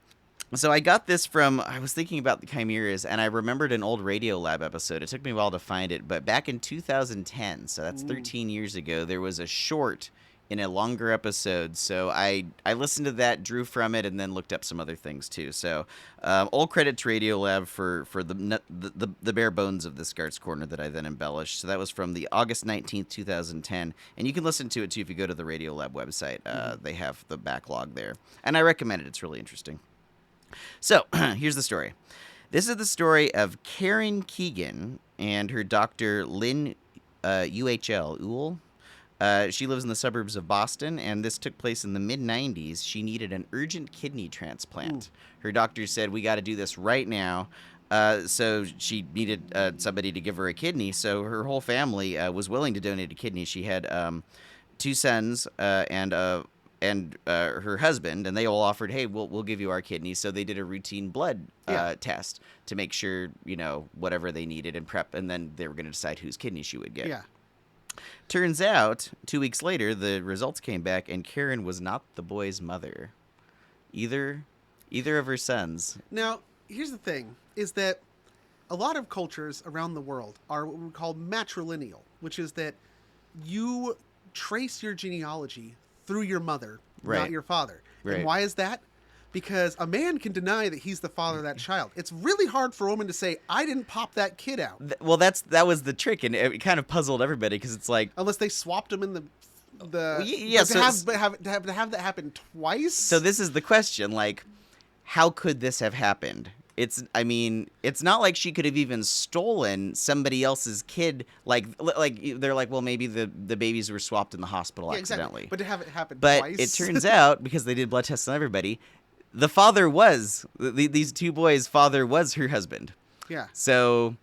So I got this I was thinking about the Chimeras, and I remembered an old Radio Lab episode. It took me a while to find it, but back in 2010, so that's 13 years ago, there was a short in a longer episode. So I listened to that, drew from it, and then looked up some other things too. So all credit to Radio Lab for the bare bones of this Garth's Corner that I then embellished. So that was from the August 19th, 2010, and you can listen to it too if you go to the Radio Lab website. They have the backlog there, and I recommend it. It's really interesting. So, here's the story. This is the story of Karen Keegan and her doctor, Lynn Uhl. She lives in the suburbs of Boston, and this took place in the mid-90s. She needed an urgent kidney transplant. Her doctor said, we got to do this right now. So she needed somebody to give her a kidney, so her whole family was willing to donate a kidney. She had 2 sons and her husband, and they all offered, hey, we'll give you our kidney. So they did a routine blood test to make sure, whatever they needed and prep, and then they were going to decide whose kidney she would get. Yeah. Turns out, 2 weeks later, the results came back, and Karen was not the boy's mother. Either of her sons. Now, here's the thing, is that a lot of cultures around the world are what we call matrilineal, which is that you trace your genealogy through your mother, not your father. Right. And why is that? Because a man can deny that he's the father of that child. It's really hard for a woman to say, I didn't pop that kid out. Well, that was the trick, and it kind of puzzled everybody, because it's like... Unless they swapped him in the... Yeah, to have that happen twice? So this is the question, like, how could this have happened? It's not like she could have even stolen somebody else's kid. Like they're like, well, maybe the babies were swapped in the hospital accidentally. Exactly. But to have it happen but twice. It turns out, because they did blood tests on everybody, the father was these 2 boys' father was her husband. Yeah. So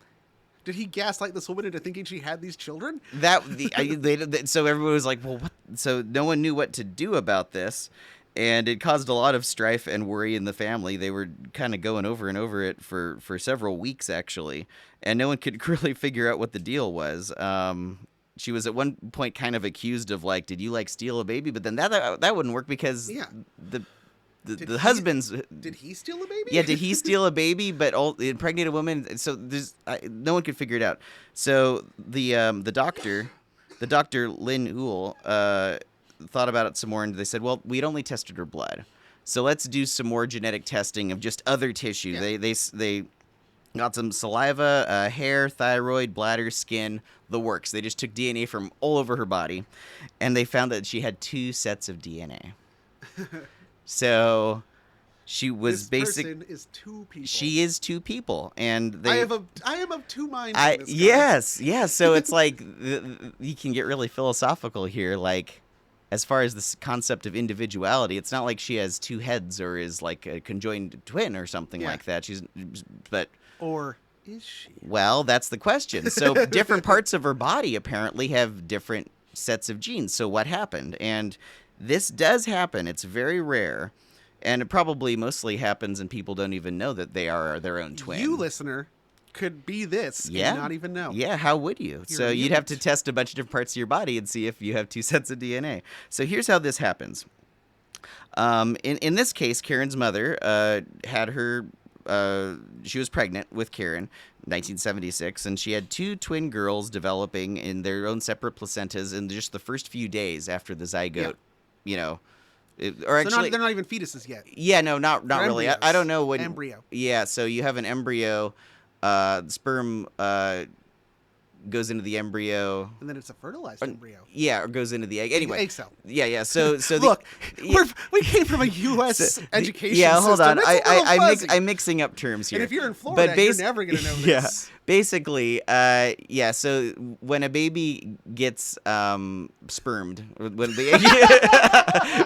did he gaslight this woman into thinking she had these children? So everyone was like, well, what? So no one knew what to do about this. And it caused a lot of strife and worry in the family. They were kind of going over and over it for several weeks, actually. And no one could really figure out what the deal was. She was at one point kind of accused of, like, did you, like, steal a baby? But then that wouldn't work because the husband's. Did he steal a baby? Yeah, did he steal a baby but impregnate a woman? So there's no one could figure it out. So the doctor, Lynn Uhl, thought about it some more, and they said, well, we'd only tested her blood, so let's do some more genetic testing of just other tissue. Yeah. They got some saliva, hair, thyroid, bladder, skin, the works. They just took DNA from all over her body, and they found that she had 2 sets of DNA. So she was person is 2 people. She is 2 people, and I am of 2 minds. On this, guys. Yes. So it's like you can get really philosophical here. Like, as far as this concept of individuality, it's not like she has 2 heads or is like a conjoined twin or something like that. Or is she? Well, that's the question. So different parts of her body apparently have different sets of genes. So what happened? And this does happen. It's very rare. And it probably mostly happens and people don't even know that they are their own twin. You, listener, could be this and not even know. Yeah, how would you? So you'd have to test a bunch of different parts of your body and see if you have 2 sets of DNA. So here's how this happens. In this case, Karen's mother had her... she was pregnant with Karen in 1976, and she had 2 twin girls developing in their own separate placentas in just the first few days after the zygote, they're not even fetuses yet. Yeah, no, not really. I don't know when. Embryo. Yeah, so you have an embryo, sperm goes into the embryo, and then it's a fertilized embryo. Yeah, or goes into the egg. Anyway, egg cell. Yeah. So look, we came from a U.S. education. Yeah, hold on. It's I'm mixing up terms here. And if you're in Florida, you're never gonna know this. Yeah, basically, So when a baby gets spermed, when the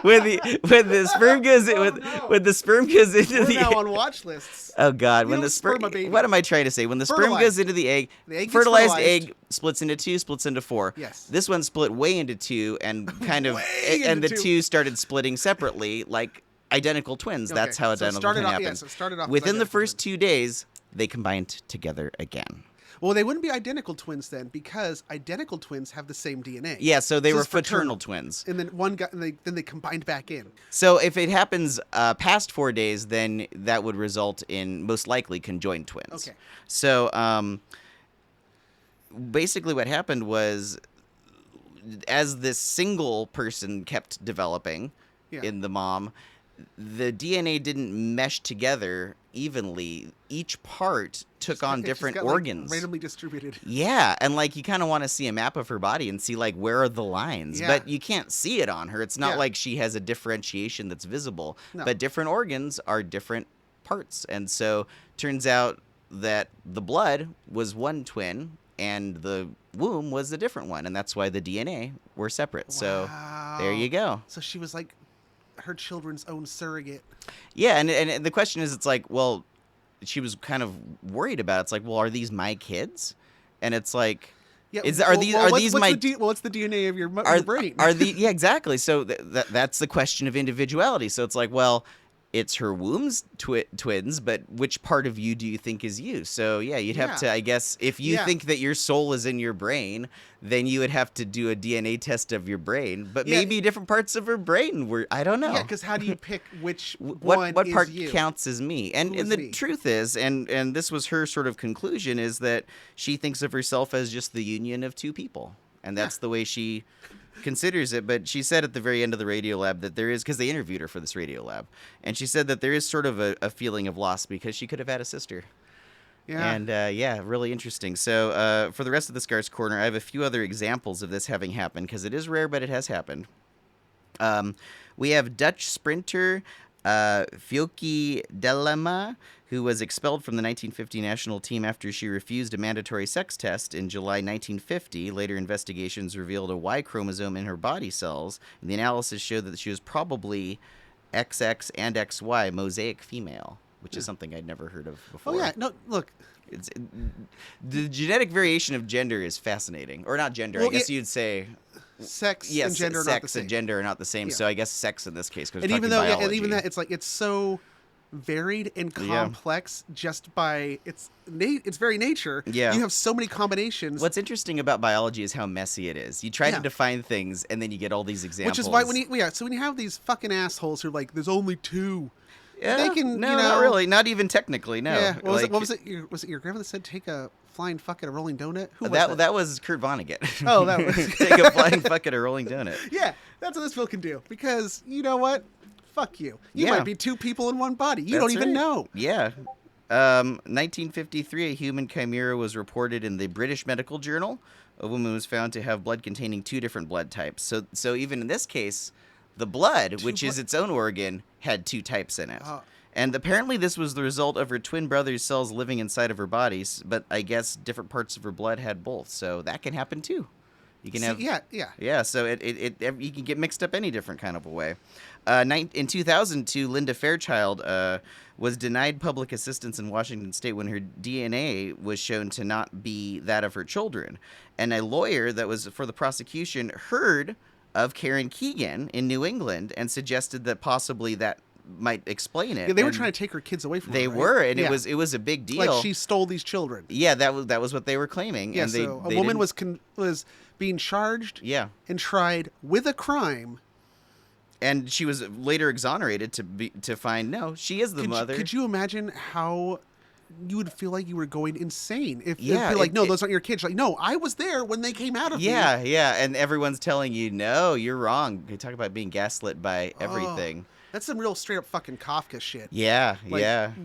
when the sperm goes into We're the now on watch lists. Oh God, when the sperm a baby. What am I trying to say? When the sperm goes into the egg fertilized egg splits into 2, splits into 4. Yes. This one split way into 2 and kind of and the 2 started splitting separately like identical twins. Okay. That's how identical twin happens. Yeah, so it started off within the first 2 days, they combined together again. Well, they wouldn't be identical twins then, because identical twins have the same DNA. Yeah, so they were fraternal twins. And then then they combined back in. So if it happens past 4 days, then that would result in most likely conjoined twins. Okay. So basically what happened was, as this single person kept developing in the mom, the DNA didn't mesh together evenly. Each part took on different organs. Randomly distributed. Yeah, and like you kind of want to see a map of her body and see like where are the lines, but you can't see it on her. It's not like she has a differentiation that's visible, but different organs are different parts. And so turns out that the blood was one twin and the womb was the different one, and that's why the DNA were separate. Wow. So there you go. So she was like her children's own surrogate. Yeah, and the question is, it's like, well, she was kind of worried about it. It's like, well, are these my kids? And it's like, what's the DNA of your brain? Yeah, exactly. So that's the question of individuality. So it's like, well, it's her womb's twins, but which part of you do you think is you? So yeah, you'd have to, I guess, if you think that your soul is in your brain, then you would have to do a DNA test of your brain. But maybe different parts of her brain were, I don't know. Yeah, because how do you pick which what one part is you? counts as me? And the truth is, and this was her sort of conclusion, is that she thinks of herself as just the union of 2 people, and that's the way she considers it. But she said at the very end of the radio lab that there is, because they interviewed her for this radio lab, and she said that there is sort of a feeling of loss because she could have had a sister. Yeah. And really interesting. So for the rest of the Scars Corner, I have a few other examples of this having happened, because it is rare, but it has happened. We have Dutch sprinter Fjoki Delema, who was expelled from the 1950 national team after she refused a mandatory sex test in July 1950. Later investigations revealed a Y chromosome in her body cells, and the analysis showed that she was probably XX and XY mosaic female, which is something I'd never heard of before. Oh, yeah. No, look. The genetic variation of gender is fascinating. Or not gender, I guess you'd say... Sex and gender are not the same. And gender are not the same, so I guess sex in this case, because even though, even that, it's like, it's so varied and complex just by its very nature. Yeah. You have so many combinations. What's interesting about biology is how messy it is. You try to define things, and then you get all these examples. Which is why when you have these fucking assholes who are like, there's only two. Yeah, they can, no, not really. Not even technically, no. Yeah. What was it? Was it your grandma that said take a flying fuck at a rolling donut? Who was that? That was Kurt Vonnegut. Oh, that was take a flying fuck at a rolling donut. Yeah, that's what this film can do. Because you know what? Fuck you. You might be two people in one body. You don't even know. Yeah. 1953, a human chimera was reported in the British Medical Journal. A woman was found to have blood containing 2 different blood types. So even in this case, the blood, which is its own organ, had 2 types in it. And apparently this was the result of her twin brother's cells living inside of her bodies, but I guess different parts of her blood had both. So that can happen too. You can have yeah. So you can get mixed up any different kind of a way. In 2002, Linda Fairchild was denied public assistance in Washington State when her DNA was shown to not be that of her children, and a lawyer that was for the prosecution heard of Karen Keegan in New England and suggested that possibly that might explain it. Yeah, they were trying to take her kids away from her. They were, and it was a big deal. Like she stole these children. Yeah, that was what they were claiming. Yeah, and so a woman was being charged and tried with a crime. And she was later exonerated to find, no, she is the mother. Could you imagine how you would feel like you were going insane if you'd be like, no, those aren't your kids. Like, no, I was there when they came out of me. Yeah, and everyone's telling you, no, you're wrong. They talk about being gaslit by everything. That's some real straight up fucking Kafka shit. Yeah.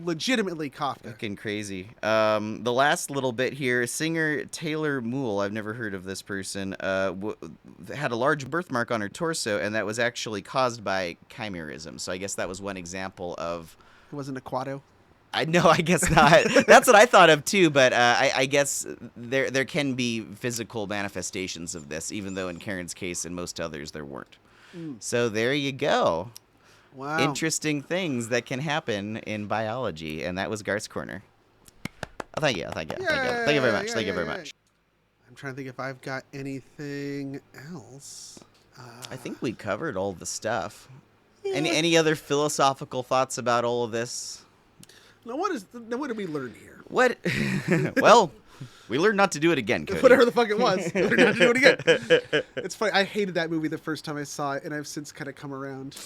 Legitimately Kafka. Fucking crazy. The last little bit here, singer Taylor Moole, I've never heard of this person, had a large birthmark on her torso, and that was actually caused by chimerism. So I guess that was one example of... It wasn't a quado? No, I guess not. That's what I thought of too, but I guess there can be physical manifestations of this, even though in Karen's case and most others there weren't. So there you go. Wow. Interesting things that can happen in biology, and that was Garth's Corner. Oh, thank you very much. Thank you very much. I'm trying to think if I've got anything else. I think we covered all the stuff. Any other philosophical thoughts about all of this? Now, what did we learn here? What? Well, we learned not to do it again, Cody. Whatever the fuck it was. We learned not to do it again. It's funny. I hated that movie the first time I saw it, and I've since kind of come around.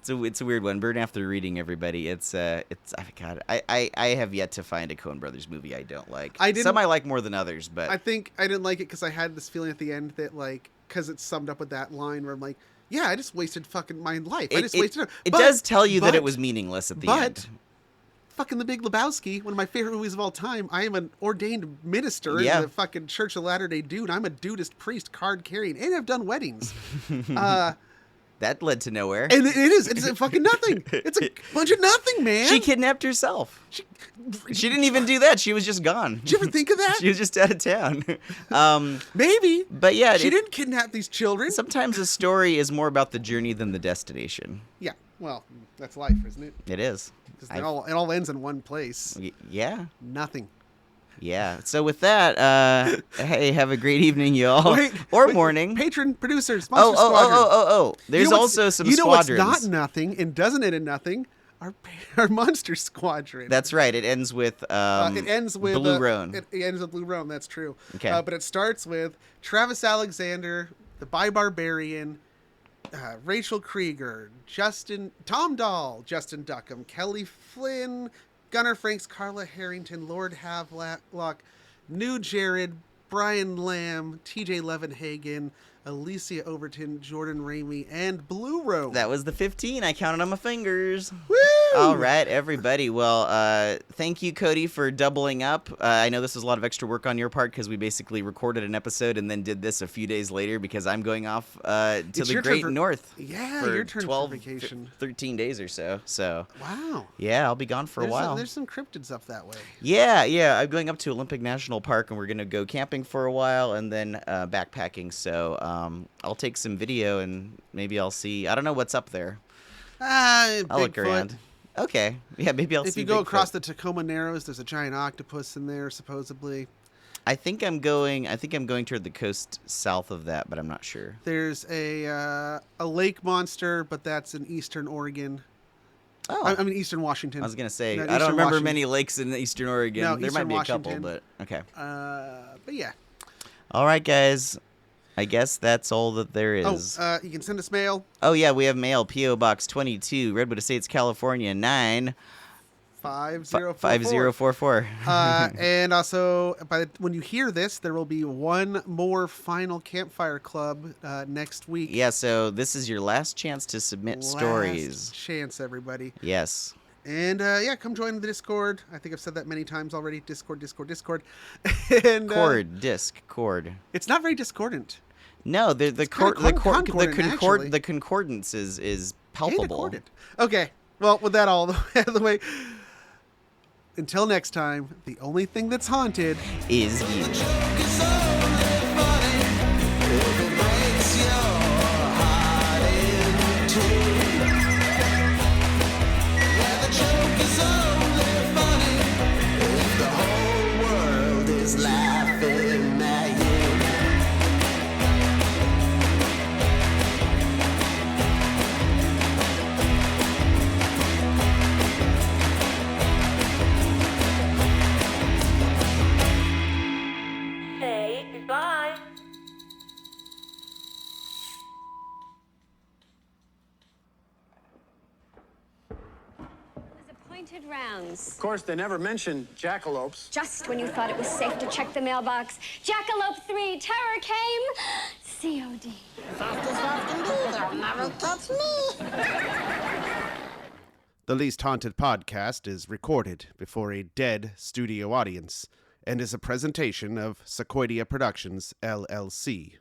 It's a weird one. Burn After Reading, everybody. It's God. I have yet to find a Coen Brothers movie I don't like. Some I like more than others, but I think I didn't like it because I had this feeling at the end that because it's summed up with that line where I'm like, yeah, I just wasted fucking my life. It does tell you that it was meaningless at the end. Fucking The Big Lebowski, one of my favorite movies of all time. I am an ordained minister in the fucking Church of Latter-day Dude. I'm a dudist priest, card carrying, and I've done weddings. That led to nowhere. And it is. It's fucking nothing. It's a bunch of nothing, man. She kidnapped herself. She didn't even do that. She was just gone. Did you ever think of that? She was just out of town. Maybe. But yeah. She didn't kidnap these children. Sometimes a story is more about the journey than the destination. Yeah. Well, that's life, isn't it? It is. It all ends in one place. Yeah. Nothing. Yeah. So with that, hey, have a great evening, y'all. Or morning. Patron producers. Monster Squadron. Oh. There's also some squadrons. You know what's not nothing and doesn't end in nothing? Our Monster Squadron. That's right. It ends with Blue Roan. It ends with Blue Roan. That's true. Okay. But it starts with Travis Alexander, the Bi Barbarian, Rachel Krieger, Tom Dahl, Justin Duckham, Kelly Flynn, Gunnar Franks, Carla Harrington, Lord Havelock, New Jared, Brian Lamb, TJ Levenhagen, Alicia Overton, Jordan Ramey, and Blue Roan. That was the 15. I counted on my fingers. Woo! All right, everybody. Well, thank you, Cody, for doubling up. I know this was a lot of extra work on your part because we basically recorded an episode and then did this a few days later because I'm going off to the great north. Yeah, for your turn 12, for vacation. 13 days or so. So wow. Yeah, I'll be gone for a while. There's some cryptids up that way. Yeah. I'm going up to Olympic National Park and we're going to go camping for a while and then backpacking. So I'll take some video and maybe I'll see. I don't know what's up there. I'll look around. Okay. Yeah, maybe I'll see. If you go across the Tacoma Narrows, there's a giant octopus in there, supposedly. I think I'm going toward the coast south of that, but I'm not sure. There's a lake monster, but that's in eastern Oregon. Oh. I mean, Eastern Washington. I was gonna say No, I Eastern don't remember Washington. many lakes in Eastern Oregon. No, there Eastern might be a couple, Washington. but okay. But yeah. All right, guys. I guess that's all that there is. You can send us mail. Oh yeah, we have mail. P.O. Box 22, Redwood Estates, California 5044. And also, when you hear this, there will be one more final Campfire Club next week. Yeah, so this is your last chance to submit stories. Last chance, everybody. Yes. And come join the Discord. I think I've said that many times already. Discord. And, Cord. It's not very discordant. No, the concordance is palpable. Concordant. Okay. Well, with that all out of the way, until next time, the only thing that's haunted is you. Say goodbye. Appointed rounds. Of course, they never mentioned jackalopes. Just when you thought it was safe to check the mailbox, Jackalope 3 terror came. COD. They'll never catch me. The Least Haunted podcast is recorded before a dead studio audience and is a presentation of Sequoia Productions, LLC.